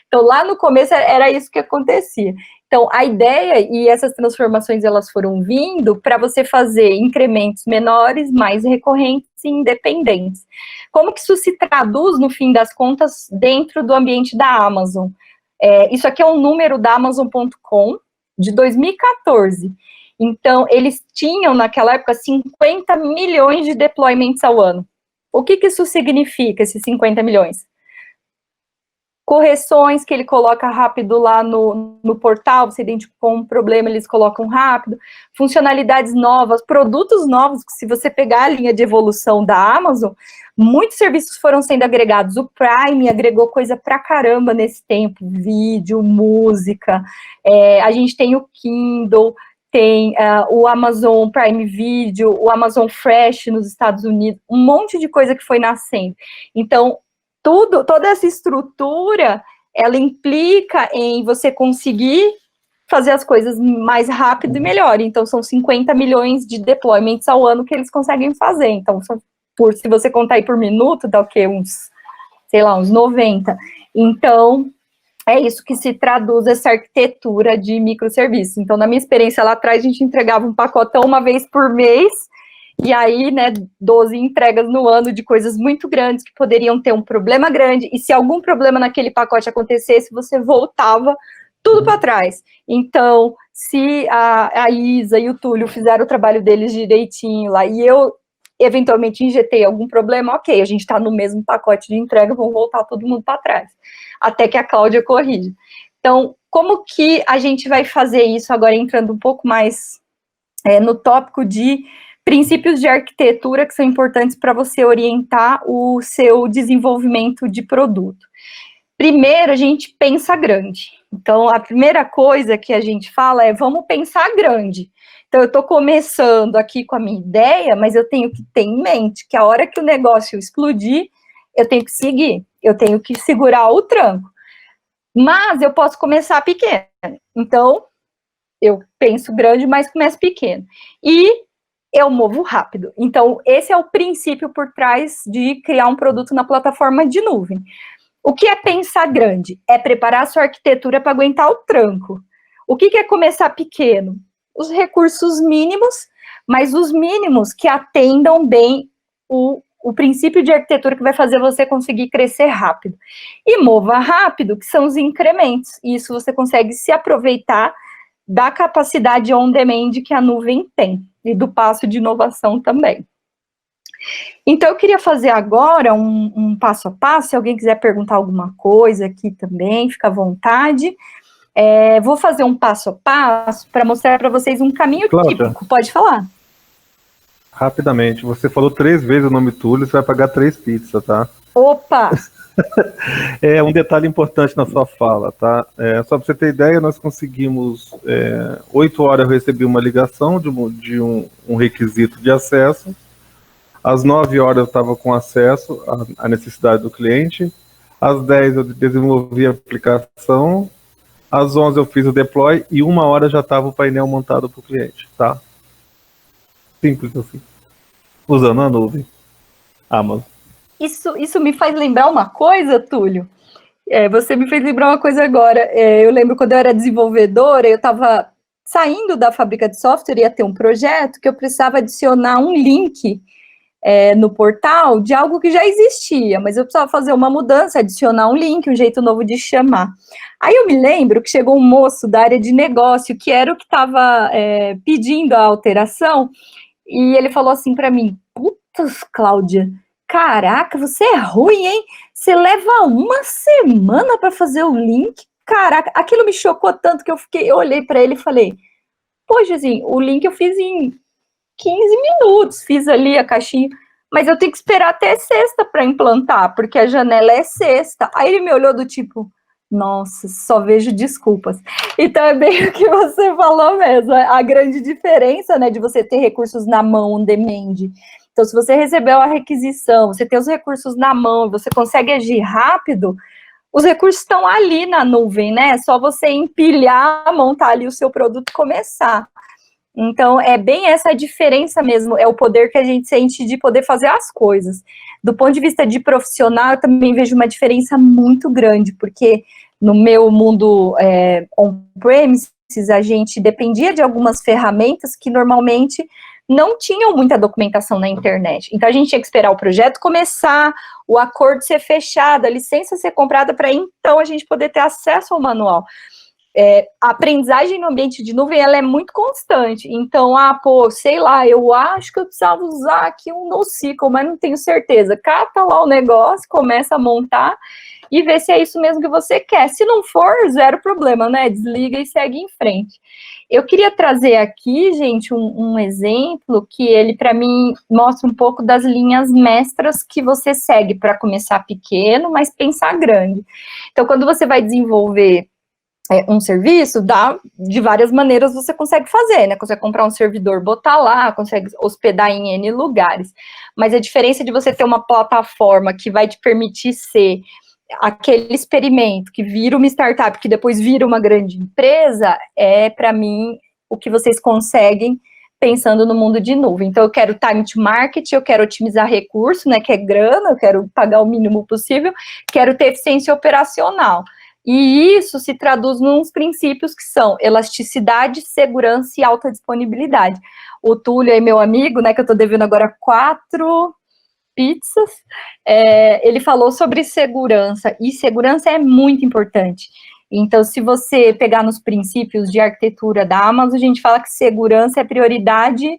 Então, lá no começo era isso que acontecia. Então, a ideia e essas transformações, elas foram vindo para você fazer incrementos menores, mais recorrentes e independentes. Como que isso se traduz, no fim das contas, dentro do ambiente da Amazon? Isso aqui é um número da Amazon.com, de 2014. Então, eles tinham, naquela época, 50 milhões de deployments ao ano. O que isso significa, esses 50 milhões? Correções que ele coloca rápido lá no portal, você identificou um problema, eles colocam rápido, funcionalidades novas, produtos novos, que se você pegar a linha de evolução da Amazon, muitos serviços foram sendo agregados, o Prime agregou coisa pra caramba nesse tempo, vídeo, música, a gente tem o Kindle, tem o Amazon Prime Video, o Amazon Fresh nos Estados Unidos, um monte de coisa que foi nascendo. Então, toda essa estrutura, ela implica em você conseguir fazer as coisas mais rápido e melhor. Então, são 50 milhões de deployments ao ano que eles conseguem fazer. Então, se você contar aí por minuto, dá o quê? Uns 90. Então, é isso que se traduz essa arquitetura de microserviços. Então, na minha experiência lá atrás, a gente entregava um pacotão uma vez por mês, e aí, né, 12 entregas no ano de coisas muito grandes que poderiam ter um problema grande, e se algum problema naquele pacote acontecesse, você voltava tudo para trás. Então, se a Isa e o Túlio fizeram o trabalho deles direitinho lá, e eu eventualmente injetei algum problema, ok, a gente está no mesmo pacote de entrega, vamos voltar todo mundo para trás, até que a Cláudia corrija. Então, como que a gente vai fazer isso agora, entrando um pouco mais no tópico de princípios de arquitetura que são importantes para você orientar o seu desenvolvimento de produto? Primeiro, a gente pensa grande. Então, a primeira coisa que a gente fala é, vamos pensar grande. Então, eu estou começando aqui com a minha ideia, mas eu tenho que ter em mente que a hora que o negócio explodir, eu tenho que seguir, eu tenho que segurar o tranco. Mas eu posso começar pequeno. Então, eu penso grande, mas começo pequeno. E eu movo rápido. Então, esse é o princípio por trás de criar um produto na plataforma de nuvem. O que é pensar grande? É preparar a sua arquitetura para aguentar o tranco. O que é começar pequeno? Os recursos mínimos, mas os mínimos que atendam bem o princípio de arquitetura que vai fazer você conseguir crescer rápido. E mova rápido, que são os incrementos. Isso você consegue se aproveitar da capacidade on-demand que a nuvem tem, e do passo de inovação também. Então, eu queria fazer agora um passo a passo, se alguém quiser perguntar alguma coisa aqui também, fica à vontade. Vou fazer um passo a passo para mostrar para vocês um caminho típico, pode falar. Rapidamente, você falou 3 vezes o nome Túlio, você vai pagar 3 pizzas, tá? Opa! É um detalhe importante na sua fala, tá? Só para você ter ideia, nós conseguimos, 8 horas eu recebi uma ligação de um requisito de acesso. Às 9 horas eu estava com acesso à necessidade do cliente. Às 10 eu desenvolvi a aplicação. Às 11 eu fiz o deploy e 1 hora já estava o painel montado para o cliente, tá? Simples assim. Usando a nuvem. Amazon. Isso me faz lembrar uma coisa, Túlio. Você me fez lembrar uma coisa agora. Eu lembro quando eu era desenvolvedora, eu estava saindo da fábrica de software, ia ter um projeto que eu precisava adicionar um link no portal de algo que já existia, mas eu precisava fazer uma mudança, adicionar um link, um jeito novo de chamar. Aí eu me lembro que chegou um moço da área de negócio, que era o que estava pedindo a alteração, e ele falou assim para mim, putz, Cláudia, caraca, você é ruim, hein? Você leva 1 semana para fazer o link? Caraca, aquilo me chocou tanto que eu olhei para ele e falei, poxa, assim, o link eu fiz em 15 minutos, fiz ali a caixinha, mas eu tenho que esperar até sexta para implantar, porque a janela é sexta. Aí ele me olhou do tipo, nossa, só vejo desculpas. Então é bem o que você falou mesmo, a grande diferença, né, de você ter recursos na mão, on demand. Então, se você recebeu a requisição, você tem os recursos na mão, você consegue agir rápido, os recursos estão ali na nuvem, né? É só você empilhar, montar ali o seu produto e começar. Então, é bem essa diferença mesmo, é o poder que a gente sente de poder fazer as coisas. Do ponto de vista de profissional, eu também vejo uma diferença muito grande, porque no meu mundo on-premises, a gente dependia de algumas ferramentas que normalmente não tinham muita documentação na internet. Então, a gente tinha que esperar o projeto começar, o acordo ser fechado, a licença ser comprada, para então a gente poder ter acesso ao manual. A aprendizagem no ambiente de nuvem, ela é muito constante. Então, sei lá, eu acho que eu precisava usar aqui um NoSQL, mas não tenho certeza. Cata lá o negócio, começa a montar e vê se é isso mesmo que você quer. Se não for, zero problema, né? Desliga e segue em frente. Eu queria trazer aqui, gente, um exemplo que ele, para mim, mostra um pouco das linhas mestras que você segue para começar pequeno, mas pensar grande. Então, quando você vai desenvolver um serviço, de várias maneiras você consegue fazer, né? Consegue comprar um servidor, botar lá, consegue hospedar em N lugares. Mas a diferença de você ter uma plataforma que vai te permitir ser aquele experimento que vira uma startup, que depois vira uma grande empresa, para mim, o que vocês conseguem pensando no mundo de nuvem. Então, eu quero time to market, eu quero otimizar recurso, né, que é grana, eu quero pagar o mínimo possível, quero ter eficiência operacional. E isso se traduz nos princípios que são elasticidade, segurança e alta disponibilidade. O Túlio é meu amigo, né, que eu estou devendo agora 4 pizzas, ele falou sobre segurança, e segurança é muito importante. Então, se você pegar nos princípios de arquitetura da Amazon, a gente fala que segurança é prioridade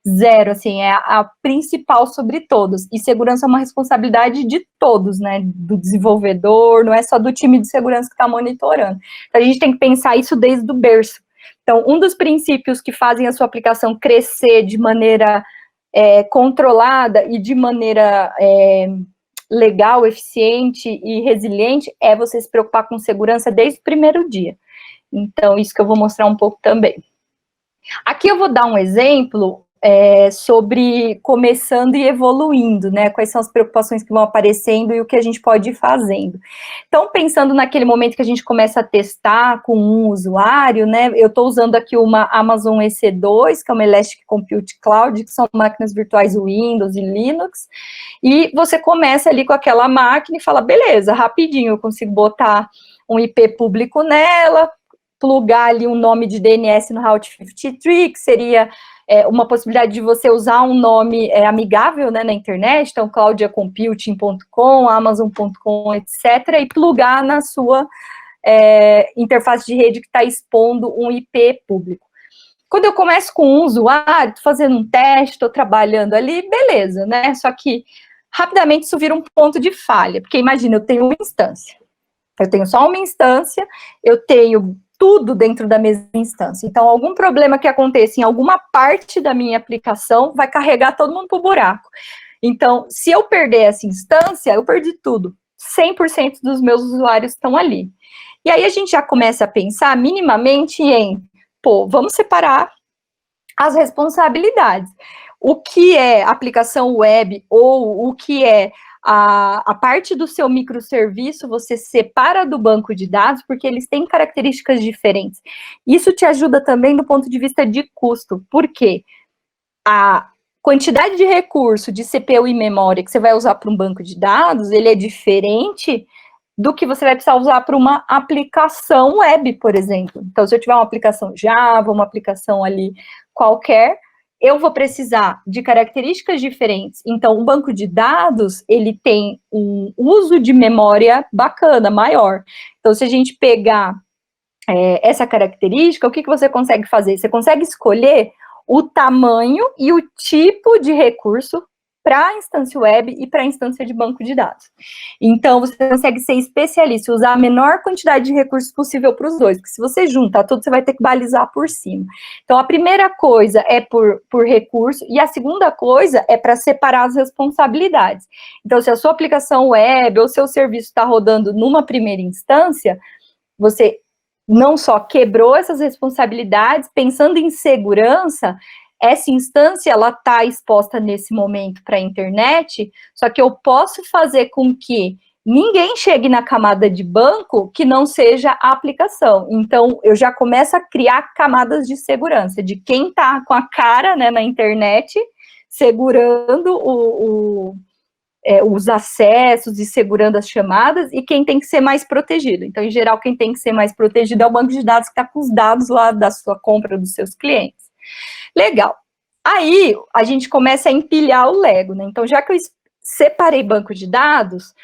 Zero, assim, é a principal sobre todos. E segurança é uma responsabilidade de todos, né? Do desenvolvedor, não é só do time de segurança que está monitorando. Então, a gente tem que pensar isso desde o berço. Então, um dos princípios que fazem a sua aplicação crescer de maneira controlada e de maneira legal, eficiente e resiliente é você se preocupar com segurança desde o primeiro dia. Então, isso que eu vou mostrar um pouco também. Aqui eu vou dar um exemplo sobre começando e evoluindo, né? Quais são as preocupações que vão aparecendo e o que a gente pode ir fazendo. Então, pensando naquele momento que a gente começa a testar com um usuário, né? Eu estou usando aqui uma Amazon EC2, que é uma Elastic Compute Cloud, que são máquinas virtuais Windows e Linux, e você começa ali com aquela máquina e fala, beleza, rapidinho, eu consigo botar um IP público nela, plugar ali um nome de DNS no Route 53, que seria uma possibilidade de você usar um nome amigável, né, na internet, então claudiacomputing.com, amazon.com, etc., e plugar na sua interface de rede que está expondo um IP público. Quando eu começo com um usuário, estou fazendo um teste, estou trabalhando ali, beleza, né, só que rapidamente isso vira um ponto de falha, porque imagina, eu tenho uma instância, eu tenho só uma instância, eu tenho tudo dentro da mesma instância. Então, algum problema que aconteça em alguma parte da minha aplicação vai carregar todo mundo para o buraco. Então, se eu perder essa instância, eu perdi tudo. 100% dos meus usuários estão ali. E aí a gente já começa a pensar minimamente em, vamos separar as responsabilidades. O que é aplicação web ou o que é a parte do seu microserviço, você separa do banco de dados, porque eles têm características diferentes. Isso te ajuda também do ponto de vista de custo, porque a quantidade de recurso de CPU e memória que você vai usar para um banco de dados, ele é diferente do que você vai precisar usar para uma aplicação web, por exemplo. Então, se eu tiver uma aplicação Java, uma aplicação ali qualquer, eu vou precisar de características diferentes. Então, um banco de dados, ele tem um uso de memória bacana, maior. Então, se a gente pegar essa característica, o que você consegue fazer? Você consegue escolher o tamanho e o tipo de recurso para a instância web e para a instância de banco de dados. Então, você consegue ser especialista, usar a menor quantidade de recursos possível para os dois, porque se você juntar tudo, você vai ter que balizar por cima. Então, a primeira coisa é por recurso, e a segunda coisa é para separar as responsabilidades. Então, se a sua aplicação web ou seu serviço está rodando numa primeira instância, você não só quebrou essas responsabilidades, pensando em segurança, essa instância, ela está exposta nesse momento para a internet, só que eu posso fazer com que ninguém chegue na camada de banco que não seja a aplicação. Então, eu já começo a criar camadas de segurança, de quem está com a cara, né, na internet, segurando os acessos e segurando as chamadas, e quem tem que ser mais protegido. Então, em geral, quem tem que ser mais protegido é o banco de dados que está com os dados lá da sua compra dos seus clientes. Legal. Aí, a gente começa a empilhar o Lego, né? Então, já que eu separei banco de dados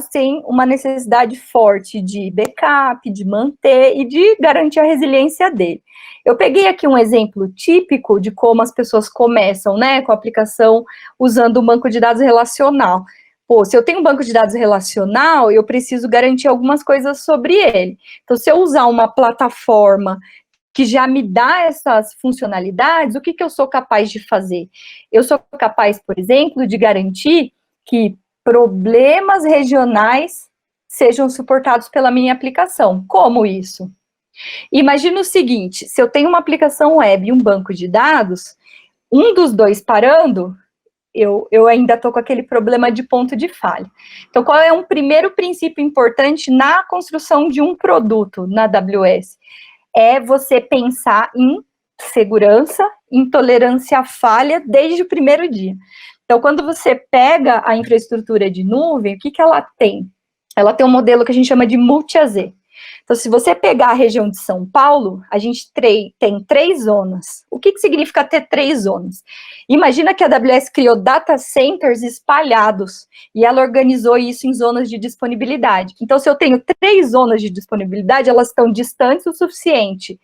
tem uma necessidade forte de backup, de manter e de garantir a resiliência dele. Eu peguei aqui um exemplo típico de como as pessoas começam, né, com a aplicação usando um banco de dados relacional. Se eu tenho um banco de dados relacional, eu preciso garantir algumas coisas sobre ele. Então, se eu usar uma plataforma que já me dá essas funcionalidades, o que eu sou capaz de fazer? Eu sou capaz, por exemplo, de garantir que problemas regionais sejam suportados pela minha aplicação. Como isso? Imagina o seguinte, se eu tenho uma aplicação web e um banco de dados, um dos dois parando, eu ainda estou com aquele problema de ponto de falha. Então, qual é um primeiro princípio importante na construção de um produto na AWS? É você pensar em segurança, em tolerância à falha desde o primeiro dia. Então, quando você pega a infraestrutura de nuvem, o que ela tem? Ela tem um modelo que a gente chama de multi-AZ. Então, se você pegar a região de São Paulo, a gente tem 3 zonas. O que significa ter 3 zonas? Imagina que a AWS criou data centers espalhados e ela organizou isso em zonas de disponibilidade. Então, se eu tenho 3 zonas de disponibilidade, elas estão distantes o suficiente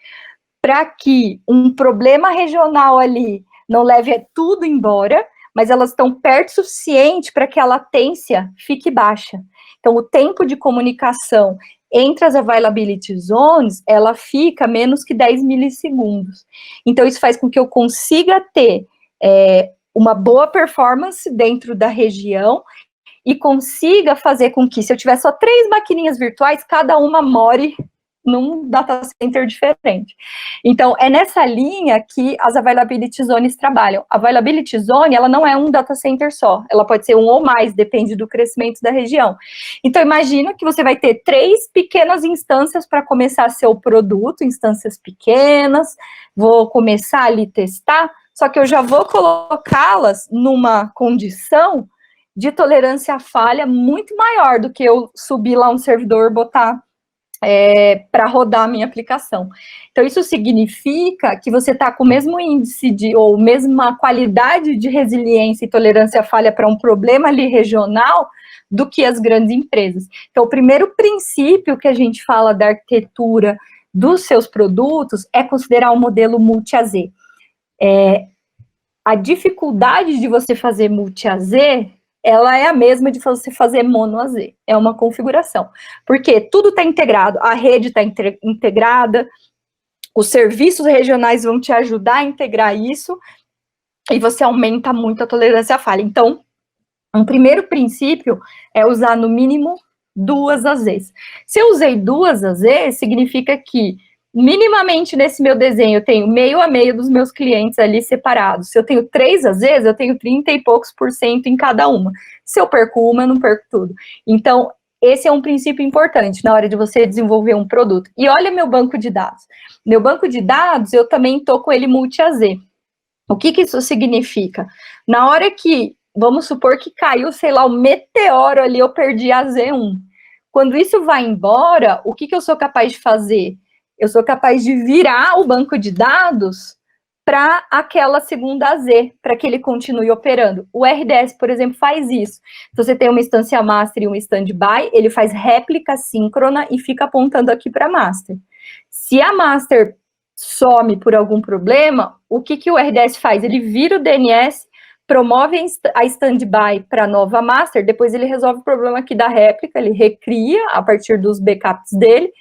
para que um problema regional ali não leve tudo embora, mas elas estão perto o suficiente para que a latência fique baixa. Então, o tempo de comunicação entre as availability zones, ela fica menos que 10 milissegundos. Então, isso faz com que eu consiga ter uma boa performance dentro da região e consiga fazer com que, se eu tiver só 3 maquininhas virtuais, cada uma more num data center diferente. Então, é nessa linha que as Availability Zones trabalham. A Availability Zone, ela não é um data center só, ela pode ser um ou mais, depende do crescimento da região. Então, imagina que você vai ter 3 pequenas instâncias para começar seu produto, instâncias pequenas, vou começar ali testar, só que eu já vou colocá-las numa condição de tolerância à falha muito maior do que eu subir lá um servidor, botar para rodar a minha aplicação. Então, isso significa que você está com o mesmo índice ou mesma qualidade de resiliência e tolerância à falha para um problema ali regional do que as grandes empresas. Então, o primeiro princípio que a gente fala da arquitetura dos seus produtos é considerar o modelo multi-AZ. A dificuldade de você fazer multi-AZ, ela é a mesma de você fazer mono-AZ, é uma configuração, porque tudo está integrado, a rede está integrada, os serviços regionais vão te ajudar a integrar isso, e você aumenta muito a tolerância à falha. Então, um primeiro princípio é usar no mínimo 2 AZs. Se eu usei 2 AZs, significa que minimamente nesse meu desenho eu tenho meio a meio dos meus clientes ali separados. Se eu tenho 3 AZs, eu tenho 30 e poucos % em cada uma. Se eu perco uma, eu não perco tudo. Então, esse é um princípio importante na hora de você desenvolver um produto. E olha meu banco de dados. Meu banco de dados, eu também estou com ele multi-AZ. O que isso significa? Na hora que, vamos supor que caiu, sei lá, um meteoro ali, eu perdi a Z1. Quando isso vai embora, o que eu sou capaz de fazer? Eu sou capaz de virar o banco de dados para aquela segunda AZ, para que ele continue operando. O RDS, por exemplo, faz isso. Se você tem uma instância master e um standby, ele faz réplica síncrona e fica apontando aqui para a master. Se a master some por algum problema, o que o RDS faz? Ele vira o DNS, promove a standby para a nova master, depois ele resolve o problema aqui da réplica, ele recria a partir dos backups dele,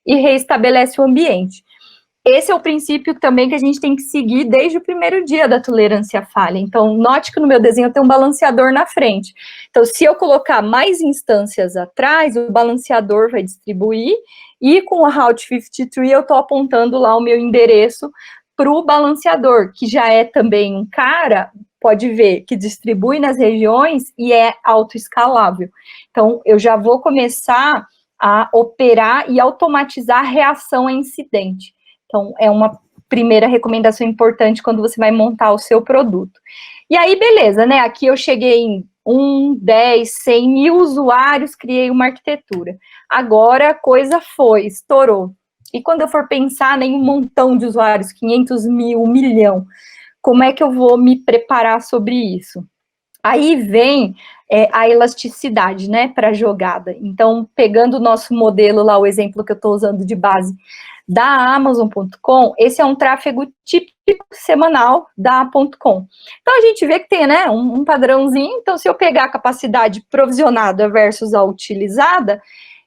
e reestabelece o ambiente. Esse é o princípio também que a gente tem que seguir desde o primeiro dia da tolerância à falha. Então, note que no meu desenho tem um balanceador na frente. Então, se eu colocar mais instâncias atrás, o balanceador vai distribuir, e com a Route 53 eu estou apontando lá o meu endereço para o balanceador, que já é também um cara, pode ver, que distribui nas regiões e é autoescalável. Então, eu já vou começar a operar e automatizar a reação a incidente. Então, é uma primeira recomendação importante quando você vai montar o seu produto. E aí, beleza, né? Aqui eu cheguei em 1, 10, 100 mil usuários, criei uma arquitetura. Agora a coisa foi, estourou. E quando eu for pensar em um montão de usuários, 500 mil, 1 milhão, como é que eu vou me preparar sobre isso? Aí vem a elasticidade, né, para a jogada. Então, pegando o nosso modelo lá, o exemplo que eu estou usando de base da Amazon.com, esse é um tráfego típico semanal da .com. Então, a gente vê que tem, né, um padrãozinho. Então, se eu pegar a capacidade provisionada versus a utilizada,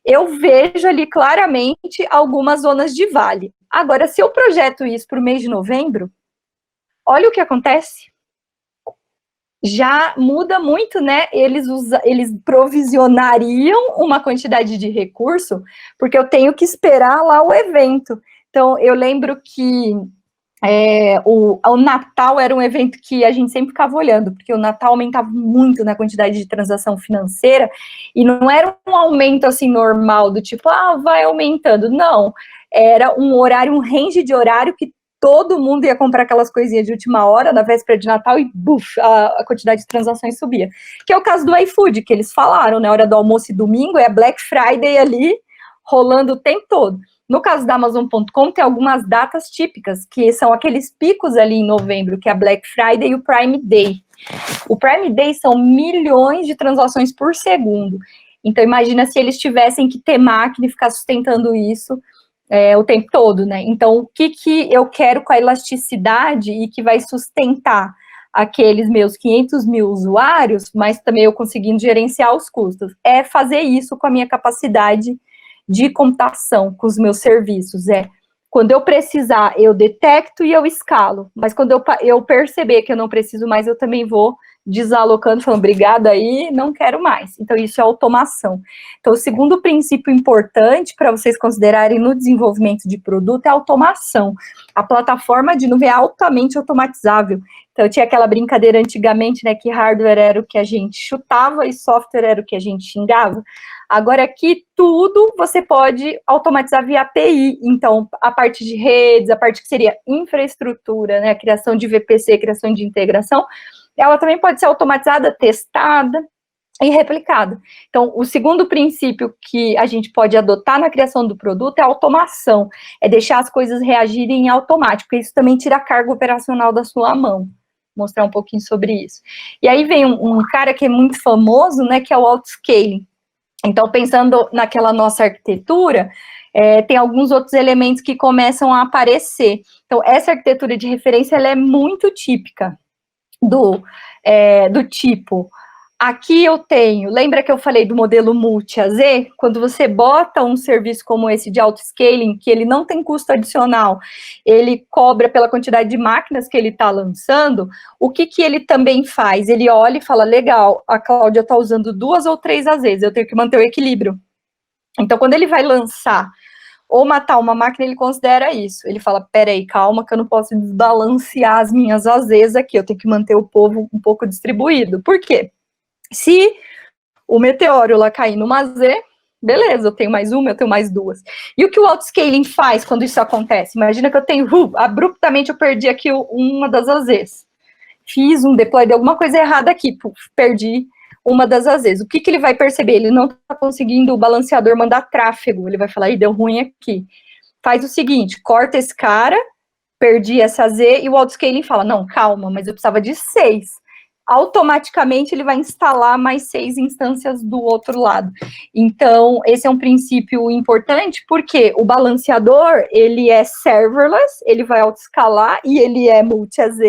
eu vejo ali claramente algumas zonas de vale. Agora, se eu projeto isso para o mês de novembro, olha o que acontece. Já muda muito, né? Eles provisionariam uma quantidade de recurso, porque eu tenho que esperar lá o evento. Então, eu lembro que o Natal era um evento que a gente sempre ficava olhando, porque o Natal aumentava muito na quantidade de transação financeira, e não era um aumento assim normal, do tipo, vai aumentando. Não, era um horário, um range de horário que todo mundo ia comprar aquelas coisinhas de última hora, na véspera de Natal, e buf, a quantidade de transações subia. Que é o caso do iFood, que eles falaram, na hora do almoço e domingo, é Black Friday ali, rolando o tempo todo. No caso da Amazon.com, tem algumas datas típicas, que são aqueles picos ali em novembro, que é a Black Friday e o Prime Day. O Prime Day são milhões de transações por segundo. Então, imagina se eles tivessem que ter máquina e ficar sustentando isso, o tempo todo, né? Então, o que eu quero com a elasticidade e que vai sustentar aqueles meus 500 mil usuários, mas também eu conseguindo gerenciar os custos, é fazer isso com a minha capacidade de computação, com os meus serviços, quando eu precisar, eu detecto e eu escalo, mas quando eu perceber que eu não preciso mais, eu também vou desalocando, falando, obrigada aí, não quero mais. Então, isso é automação. Então, o segundo princípio importante para vocês considerarem no desenvolvimento de produto é a automação. A plataforma de nuvem é altamente automatizável. Então, tinha aquela brincadeira antigamente, né, que hardware era o que a gente chutava e software era o que a gente xingava. Agora, aqui, tudo você pode automatizar via API. Então, a parte de redes, a parte que seria infraestrutura, né, a criação de VPC, criação de integração, ela também pode ser automatizada, testada e replicada. Então, o segundo princípio que a gente pode adotar na criação do produto é a automação, é deixar as coisas reagirem em automático, isso também tira a carga operacional da sua mão. Vou mostrar um pouquinho sobre isso. E aí vem um cara que é muito famoso, né, que é o autoscaling. Então, pensando naquela nossa arquitetura, tem alguns outros elementos que começam a aparecer. Então, essa arquitetura de referência, ela é muito típica do tipo, aqui eu tenho, lembra que eu falei do modelo multi-AZ? Quando você bota um serviço como esse de auto-scaling, que ele não tem custo adicional, ele cobra pela quantidade de máquinas que ele está lançando, o que ele também faz? Ele olha e fala, legal, a Cláudia está usando 2 ou 3 AZs, eu tenho que manter o equilíbrio. Então, quando ele vai lançar ou matar uma máquina, ele considera isso. Ele fala, peraí, calma, que eu não posso desbalancear as minhas AZs aqui, eu tenho que manter o povo um pouco distribuído. Por quê? Se o meteoro lá cair numa Z, beleza, eu tenho mais uma, eu tenho mais 2. E o que o autoscaling faz quando isso acontece? Imagina que eu tenho, abruptamente eu perdi aqui uma das AZs. Fiz um deploy, deu alguma coisa errada aqui, perdi uma das AZs. O que ele vai perceber? Ele não está conseguindo o balanceador mandar tráfego, ele vai falar, deu ruim aqui. Faz o seguinte, corta esse cara, perdi essa Z, e o autoscaling fala, não, calma, mas eu precisava de 6. Automaticamente ele vai instalar mais 6 instâncias do outro lado. Então, esse é um princípio importante, porque o balanceador, ele é serverless, ele vai autoescalar, e ele é multi-AZ,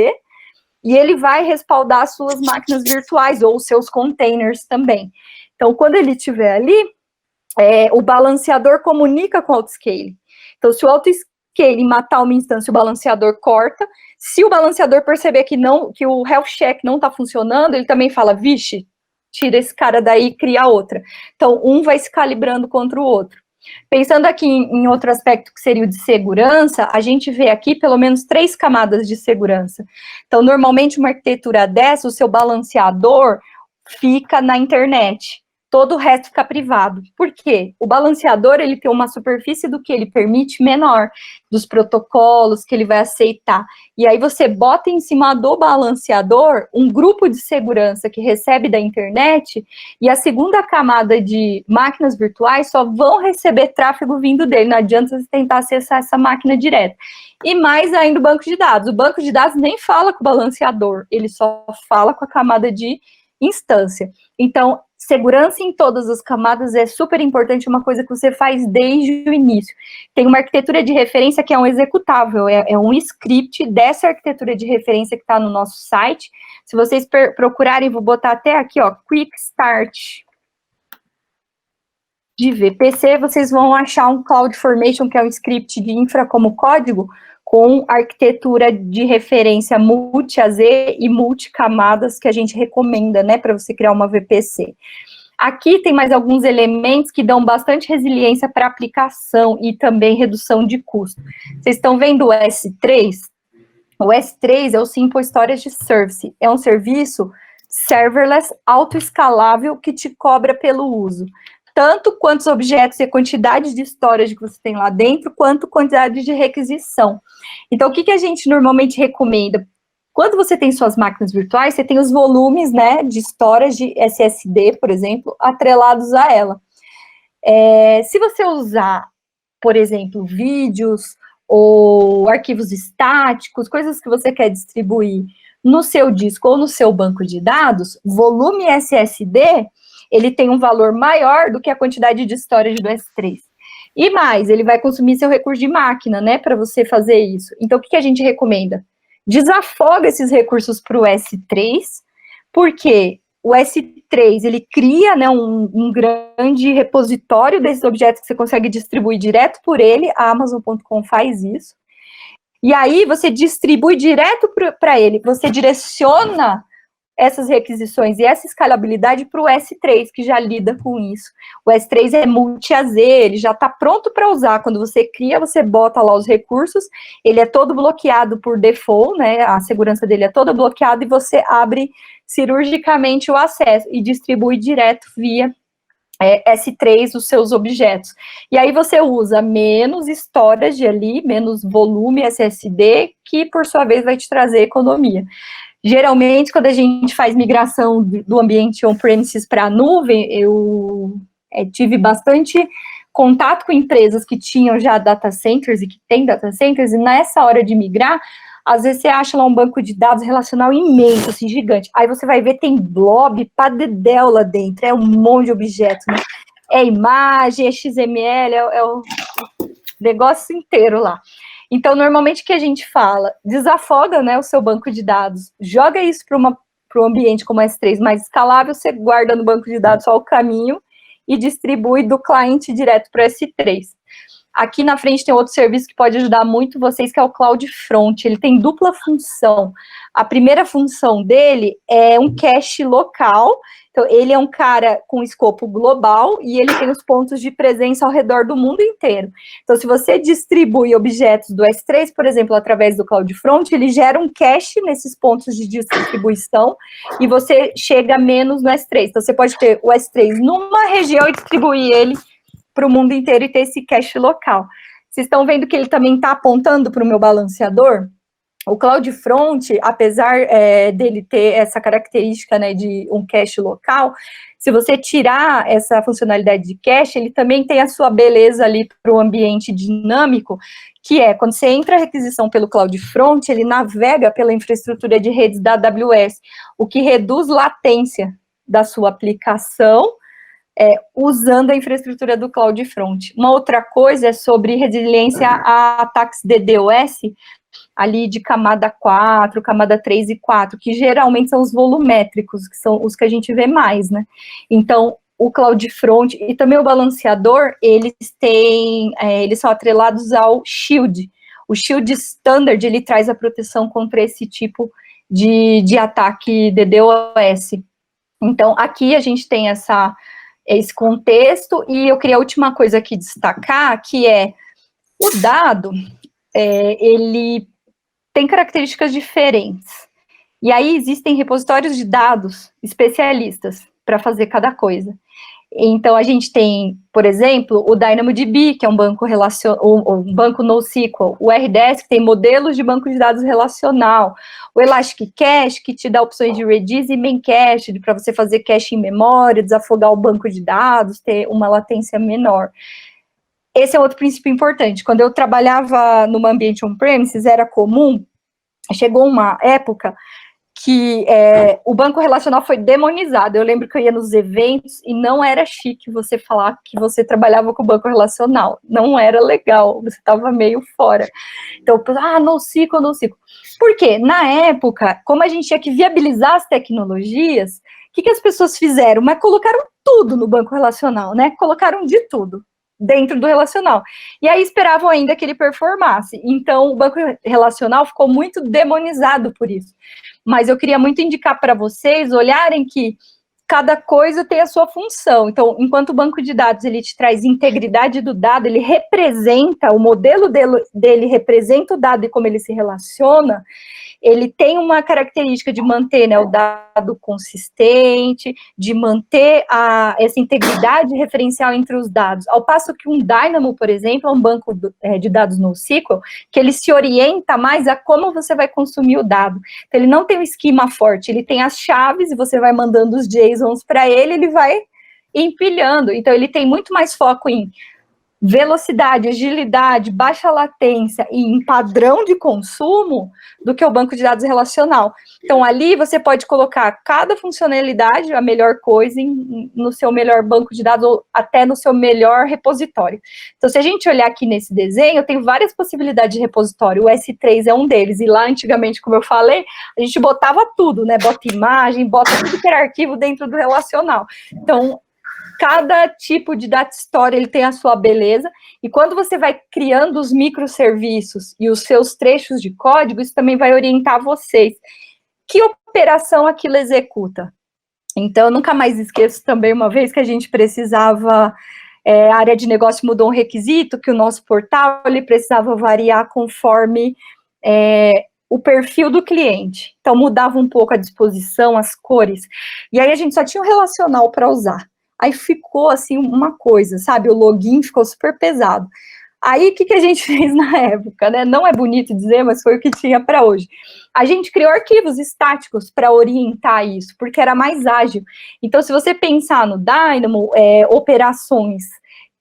e ele vai respaldar as suas máquinas virtuais ou seus containers também. Então, quando ele estiver ali, o balanceador comunica com o autoscaling. Então, se o autoscaling matar uma instância, o balanceador corta. Se o balanceador perceber que o health check não está funcionando, ele também fala, vixe, tira esse cara daí e cria outra. Então, um vai se calibrando contra o outro. Pensando aqui em outro aspecto que seria o de segurança, a gente vê aqui pelo menos 3 camadas de segurança. Então, normalmente, uma arquitetura dessa, o seu balanceador fica na internet. Todo o resto fica privado. Por quê? O balanceador, ele tem uma superfície do que ele permite menor, dos protocolos que ele vai aceitar. E aí você bota em cima do balanceador um grupo de segurança que recebe da internet, e a segunda camada de máquinas virtuais só vão receber tráfego vindo dele. Não adianta você tentar acessar essa máquina direto. E mais ainda o banco de dados. O banco de dados nem fala com o balanceador, ele só fala com a camada de instância. Então, segurança em todas as camadas é super importante, uma coisa que você faz desde o início. Tem uma arquitetura de referência que é um executável, é um script dessa arquitetura de referência que está no nosso site. Se vocês procurarem, vou botar até aqui, ó, Quick Start de VPC, vocês vão achar um CloudFormation, que é um script de infra como código, com arquitetura de referência multi-AZ e multicamadas que a gente recomenda, né, para você criar uma VPC. Aqui tem mais alguns elementos que dão bastante resiliência para aplicação e também redução de custo. Vocês estão vendo o S3? O S3 é o Simple Storage Service, é um serviço serverless, autoescalável, que te cobra pelo uso. Tanto quantos objetos e a quantidade de storage que você tem lá dentro, quanto quantidade de requisição. Então, o que a gente normalmente recomenda? Quando você tem suas máquinas virtuais, você tem os volumes, né, de storage SSD, por exemplo, atrelados a ela. Se você usar, por exemplo, vídeos ou arquivos estáticos, coisas que você quer distribuir no seu disco ou no seu banco de dados, volume SSD, ele tem um valor maior do que a quantidade de storage do S3. E mais, ele vai consumir seu recurso de máquina, né, para você fazer isso. Então, o que a gente recomenda? Desafoga esses recursos para o S3, porque o S3, ele cria, né, um grande repositório desses objetos que você consegue distribuir direto por ele, a Amazon.com faz isso. E aí, você distribui direto para ele, você direciona essas requisições e essa escalabilidade para o S3, que já lida com isso. O S3 é multi-AZ, ele já está pronto para usar. Quando você cria, você bota lá os recursos, ele é todo bloqueado por default, né? A segurança dele é toda bloqueada e você abre cirurgicamente o acesso e distribui direto via S3 os seus objetos. E aí você usa menos storage ali, menos volume SSD, que por sua vez vai te trazer economia. Geralmente, quando a gente faz migração do ambiente on-premises para a nuvem, eu tive bastante contato com empresas que tinham já data centers e que têm data centers, e nessa hora de migrar, às vezes você acha lá um banco de dados relacional imenso, assim, gigante. Aí você vai ver, tem blob para dedéu lá dentro, é um monte de objetos, né? É imagem, é XML, é o negócio inteiro lá. Então, normalmente o que a gente fala, desafoga, né, o seu banco de dados, joga isso para o ambiente como S3 mais escalável, você guarda no banco de dados só o caminho e distribui do cliente direto para o S3. Aqui na frente tem outro serviço que pode ajudar muito vocês, que é o CloudFront. Ele tem dupla função. A primeira função dele é um cache local. Então, ele é um cara com escopo global e ele tem os pontos de presença ao redor do mundo inteiro. Então, se você distribui objetos do S3, por exemplo, através do CloudFront, ele gera um cache nesses pontos de distribuição e você chega menos no S3. Então, você pode ter o S3 numa região e distribuir ele para o mundo inteiro e ter esse cache local. Vocês estão vendo que ele também está apontando para o meu balanceador? O CloudFront, apesar dele ter essa característica, né, de um cache local, se você tirar essa funcionalidade de cache, ele também tem a sua beleza ali para o ambiente dinâmico, que é, quando você entra a requisição pelo CloudFront, ele navega pela infraestrutura de redes da AWS, o que reduz latência da sua aplicação, usando a infraestrutura do CloudFront. Uma outra coisa é sobre resiliência a ataques DDoS, ali de camada 4, camada 3 e 4, que geralmente são os volumétricos, que são os que a gente vê mais, né? Então, o CloudFront e também o balanceador, eles são atrelados ao Shield. O Shield Standard, ele traz a proteção contra esse tipo de ataque DDoS. Então, aqui a gente tem esse contexto, e eu queria a última coisa aqui destacar, que é o dado, ele tem características diferentes. E aí existem repositórios de dados especialistas para fazer cada coisa. Então, a gente tem, por exemplo, o DynamoDB, que é um banco um banco NoSQL, o RDS, que tem modelos de banco de dados relacional, o Elastic Cache, que te dá opções de Redis e Memcache, para você fazer cache em memória, desafogar o banco de dados, ter uma latência menor. Esse é outro princípio importante. Quando eu trabalhava num ambiente on-premises, era comum, chegou uma época que o banco relacional foi demonizado. Eu lembro que eu ia nos eventos e não era chique você falar que você trabalhava com o banco relacional. Não era legal, você estava meio fora. Então, NoSQL, NoSQL. Por quê? Na época, como a gente tinha que viabilizar as tecnologias, o que as pessoas fizeram? Mas colocaram tudo no banco relacional, né? Colocaram de tudo dentro do relacional. E aí esperavam ainda que ele performasse. Então, o banco relacional ficou muito demonizado por isso. Mas eu queria muito indicar para vocês olharem que cada coisa tem a sua função. Então, enquanto o banco de dados ele te traz integridade do dado, ele representa, o modelo dele representa o dado e como ele se relaciona, ele tem uma característica de manter, né, o dado consistente, de manter essa integridade referencial entre os dados. Ao passo que um Dynamo, por exemplo, é um banco de dados NoSQL, que ele se orienta mais a como você vai consumir o dado. Então, ele não tem um esquema forte, ele tem as chaves e você vai mandando os JSONs para ele, ele vai empilhando. Então, ele tem muito mais foco em velocidade, agilidade, baixa latência e em padrão de consumo do que o banco de dados relacional. Então, ali você pode colocar cada funcionalidade, a melhor coisa, no seu melhor banco de dados ou até no seu melhor repositório. Então, se a gente olhar aqui nesse desenho, tem várias possibilidades de repositório. O S3 é um deles. E lá, antigamente, como eu falei, a gente botava tudo, né? Bota imagem, bota tudo que era arquivo dentro do relacional. Então, cada tipo de data store ele tem a sua beleza, e quando você vai criando os microserviços e os seus trechos de código, isso também vai orientar vocês. Que operação aquilo executa? Então, eu nunca mais esqueço também, uma vez que a gente precisava, a área de negócio mudou um requisito, que o nosso portal ele precisava variar conforme o perfil do cliente. Então, mudava um pouco a disposição, as cores, e aí a gente só tinha um relacional para usar. Aí ficou, assim, uma coisa, sabe? O login ficou super pesado. Aí, o que a gente fez na época, né? Não é bonito dizer, mas foi o que tinha para hoje. A gente criou arquivos estáticos para orientar isso, porque era mais ágil. Então, se você pensar no Dynamo, operações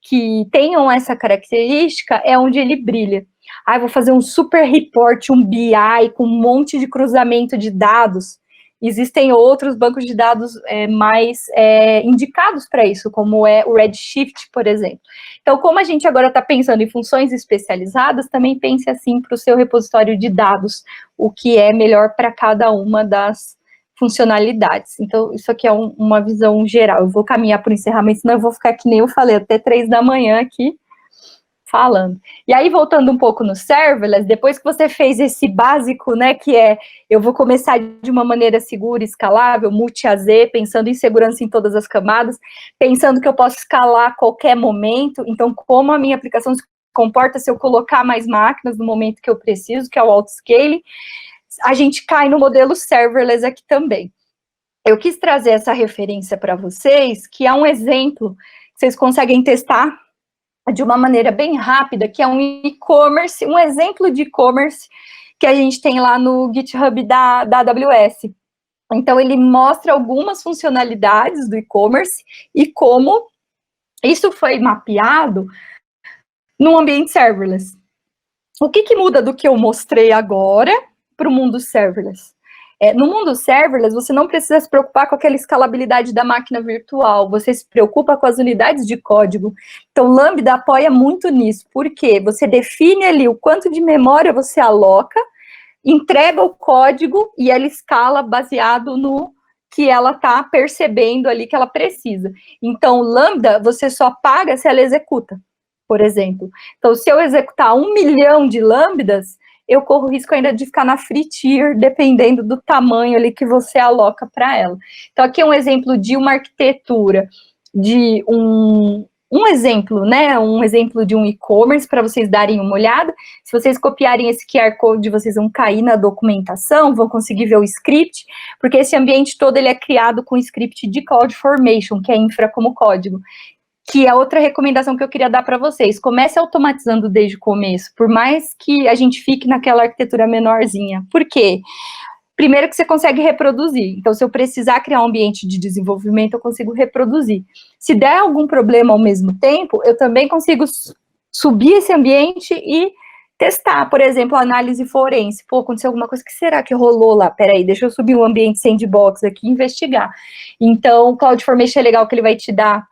que tenham essa característica, é onde ele brilha. Vou fazer um super report, um BI, com um monte de cruzamento de dados. Existem outros bancos de dados mais indicados para isso, como é o Redshift, por exemplo. Então, como a gente agora está pensando em funções especializadas, também pense assim para o seu repositório de dados, o que é melhor para cada uma das funcionalidades. Então, isso aqui é uma visão geral. Eu vou caminhar para o encerramento, senão eu vou ficar que nem eu falei, até 3 da manhã aqui, falando. E aí, voltando um pouco no serverless, depois que você fez esse básico, né, que eu vou começar de uma maneira segura, escalável, multi-AZ, pensando em segurança em todas as camadas, pensando que eu posso escalar a qualquer momento, então, como a minha aplicação se comporta se eu colocar mais máquinas no momento que eu preciso, que é o auto-scaling, a gente cai no modelo serverless aqui também. Eu quis trazer essa referência para vocês, que é um exemplo que vocês conseguem testar de uma maneira bem rápida, que é um e-commerce, um exemplo de e-commerce que a gente tem lá no GitHub da AWS. Então, ele mostra algumas funcionalidades do e-commerce e como isso foi mapeado no ambiente serverless. O que muda do que eu mostrei agora para o mundo serverless? No mundo serverless, você não precisa se preocupar com aquela escalabilidade da máquina virtual, você se preocupa com as unidades de código. Então, Lambda apoia muito nisso, porque você define ali o quanto de memória você aloca, entrega o código e ela escala baseado no que ela está percebendo ali que ela precisa. Então, Lambda, você só paga se ela executa, por exemplo. Então, se eu executar 1 milhão de lambdas, eu corro o risco ainda de ficar na free tier, dependendo do tamanho ali que você aloca para ela. Então, aqui é um exemplo de uma arquitetura, de um exemplo, né? Um exemplo de um e-commerce, para vocês darem uma olhada. Se vocês copiarem esse QR Code, vocês vão cair na documentação, vão conseguir ver o script, porque esse ambiente todo ele é criado com script de CloudFormation, que é infra como código. Que é outra recomendação que eu queria dar para vocês. Comece automatizando desde o começo, por mais que a gente fique naquela arquitetura menorzinha. Por quê? Primeiro que você consegue reproduzir. Então, se eu precisar criar um ambiente de desenvolvimento, eu consigo reproduzir. Se der algum problema ao mesmo tempo, eu também consigo subir esse ambiente e testar, por exemplo, a análise forense. Pô, aconteceu alguma coisa, o que será que rolou lá? Peraí, deixa eu subir um ambiente sandbox aqui e investigar. Então, o CloudFormation é legal que ele vai te dar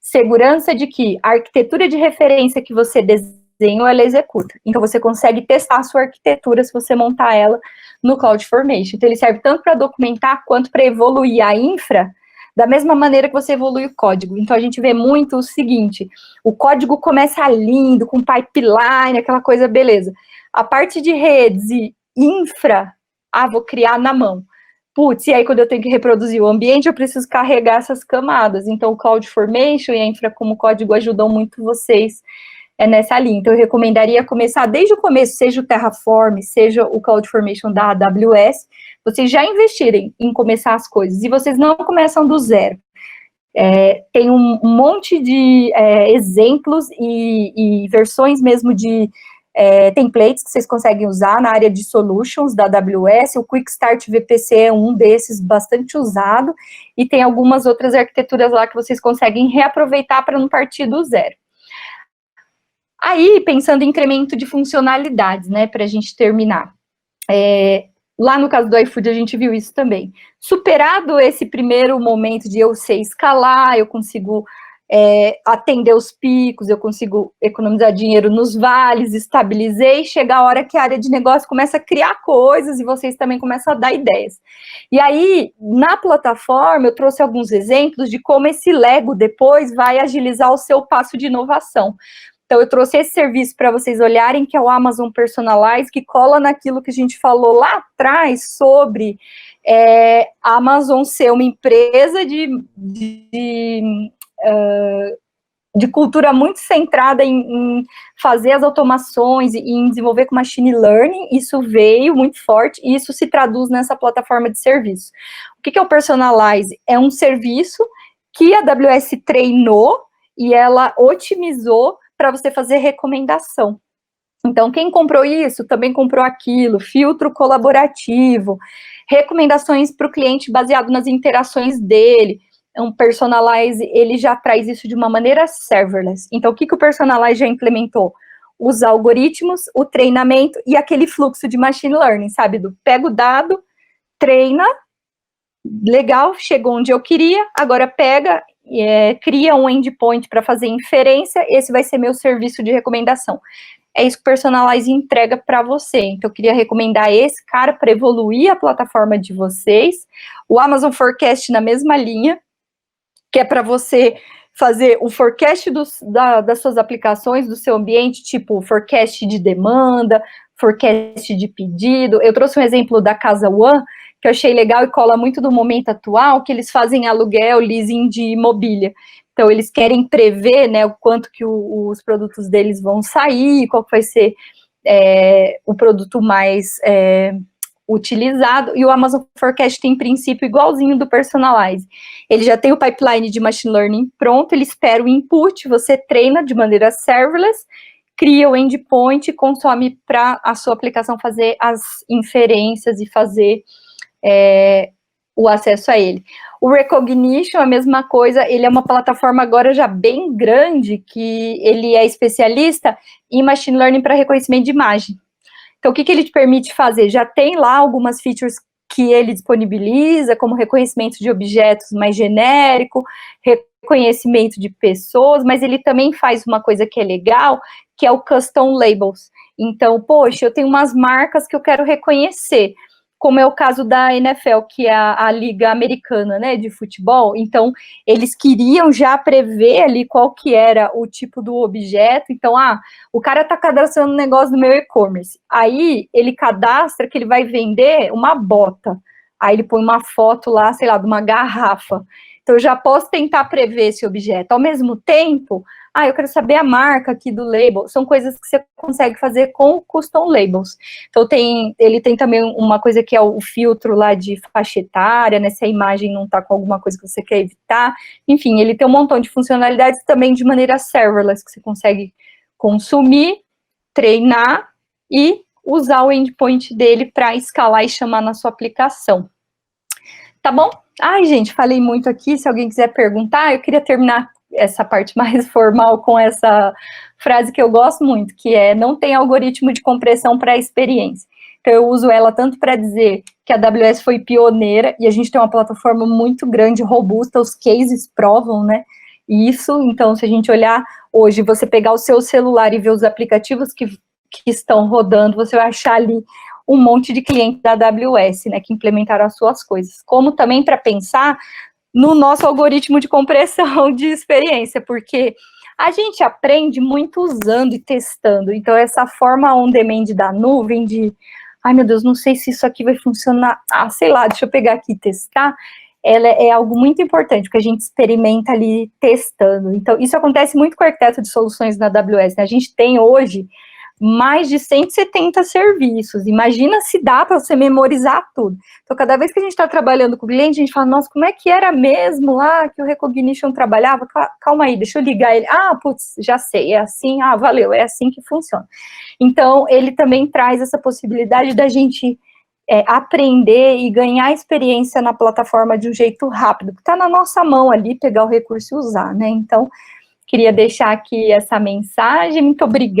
segurança de que a arquitetura de referência que você desenhou, ela executa. Então, você consegue testar a sua arquitetura se você montar ela no CloudFormation. Então, ele serve tanto para documentar quanto para evoluir a infra da mesma maneira que você evolui o código. Então, a gente vê muito o seguinte, o código começa lindo, com pipeline, aquela coisa, beleza. A parte de redes e infra, vou criar na mão. Putz, e aí quando eu tenho que reproduzir o ambiente, eu preciso carregar essas camadas. Então, o CloudFormation e a infra como código ajudam muito vocês nessa linha. Então, eu recomendaria começar desde o começo, seja o Terraform, seja o CloudFormation da AWS, vocês já investirem em começar as coisas. E vocês não começam do zero. Tem um monte de exemplos e versões mesmo de templates que vocês conseguem usar na área de solutions da AWS, o Quick Start VPC é um desses bastante usado, e tem algumas outras arquiteturas lá que vocês conseguem reaproveitar para não partir do zero. Aí, pensando em incremento de funcionalidades, né, para a gente terminar. Lá no caso do iFood, a gente viu isso também. Superado esse primeiro momento de eu sei escalar, eu consigo atender os picos, eu consigo economizar dinheiro nos vales, estabilizei, chega a hora que a área de negócio começa a criar coisas e vocês também começam a dar ideias. E aí, na plataforma, eu trouxe alguns exemplos de como esse Lego depois vai agilizar o seu passo de inovação. Então, eu trouxe esse serviço para vocês olharem, que é o Amazon Personalize, que cola naquilo que a gente falou lá atrás sobre a Amazon ser uma empresa de cultura muito centrada em fazer as automações e em desenvolver com machine learning. Isso veio muito forte e isso se traduz nessa plataforma de serviço. O que é o Personalize? É um serviço que a AWS treinou e ela otimizou para você fazer recomendação. Então, quem comprou isso, também comprou aquilo, filtro colaborativo, recomendações para o cliente baseado nas interações dele. Um Personalize, ele já traz isso de uma maneira serverless. Então, o que o Personalize já implementou? Os algoritmos, o treinamento e aquele fluxo de machine learning, sabe? Pega o dado, treina, legal, chegou onde eu queria, agora pega, cria um endpoint para fazer inferência, esse vai ser meu serviço de recomendação. É isso que o Personalize entrega para você. Então, eu queria recomendar esse cara para evoluir a plataforma de vocês. O Amazon Forecast na mesma linha, que é para você fazer o forecast das suas aplicações, do seu ambiente, tipo forecast de demanda, forecast de pedido. Eu trouxe um exemplo da Casa One, que eu achei legal e cola muito do momento atual, que eles fazem aluguel, leasing de mobília. Então, eles querem prever, né, o quanto que os produtos deles vão sair, qual vai ser o produto mais utilizado, e o Amazon Forecast tem princípio igualzinho do Personalize. Ele já tem o pipeline de machine learning pronto, ele espera o input, você treina de maneira serverless, cria o endpoint e consome para a sua aplicação fazer as inferências e fazer o acesso a ele. O Rekognition, a mesma coisa, ele é uma plataforma agora já bem grande, que ele é especialista em machine learning para reconhecimento de imagem. Então, o que ele te permite fazer? Já tem lá algumas features que ele disponibiliza, como reconhecimento de objetos mais genérico, reconhecimento de pessoas, mas ele também faz uma coisa que é legal, que é o Custom Labels. Então, poxa, eu tenho umas marcas que eu quero reconhecer, como é o caso da NFL, que é a liga americana, né, de futebol. Então, eles queriam já prever ali qual que era o tipo do objeto. Então, o cara tá cadastrando um negócio no meu e-commerce. Aí, ele cadastra que ele vai vender uma bota. Aí, ele põe uma foto lá, sei lá, de uma garrafa. Então, eu já posso tentar prever esse objeto. Ao mesmo tempo, eu quero saber a marca aqui do label. São coisas que você consegue fazer com custom labels. Então, ele tem também uma coisa que é o filtro lá de faixa etária, né? Se a imagem não está com alguma coisa que você quer evitar. Enfim, ele tem um montão de funcionalidades também de maneira serverless, que você consegue consumir, treinar e usar o endpoint dele para escalar e chamar na sua aplicação. Tá bom? Ai, gente, falei muito aqui. Se alguém quiser perguntar, eu queria terminar essa parte mais formal com essa frase que eu gosto muito, que é: não tem algoritmo de compressão para a experiência. Então, eu uso ela tanto para dizer que a AWS foi pioneira, e a gente tem uma plataforma muito grande, robusta, os cases provam, né, isso. Então, se a gente olhar hoje, você pegar o seu celular e ver os aplicativos que estão rodando, você vai achar ali um monte de clientes da AWS, né, que implementaram as suas coisas. Como também para pensar no nosso algoritmo de compressão de experiência, porque a gente aprende muito usando e testando. Então, essa forma on-demand da nuvem de, ai meu Deus, não sei se isso aqui vai funcionar, sei lá, deixa eu pegar aqui e testar, ela é algo muito importante, porque a gente experimenta ali testando. Então, isso acontece muito com o arquiteto de soluções na AWS, né? A gente tem hoje mais de 170 serviços. Imagina se dá para você memorizar tudo. Então, cada vez que a gente está trabalhando com o cliente, a gente fala: nossa, como é que era mesmo lá que o Rekognition trabalhava? Calma aí, deixa eu ligar ele. Putz, já sei, é assim, valeu, é assim que funciona. Então, ele também traz essa possibilidade da gente aprender e ganhar experiência na plataforma de um jeito rápido, que está na nossa mão ali, pegar o recurso e usar, né? Então, queria deixar aqui essa mensagem. Muito obrigada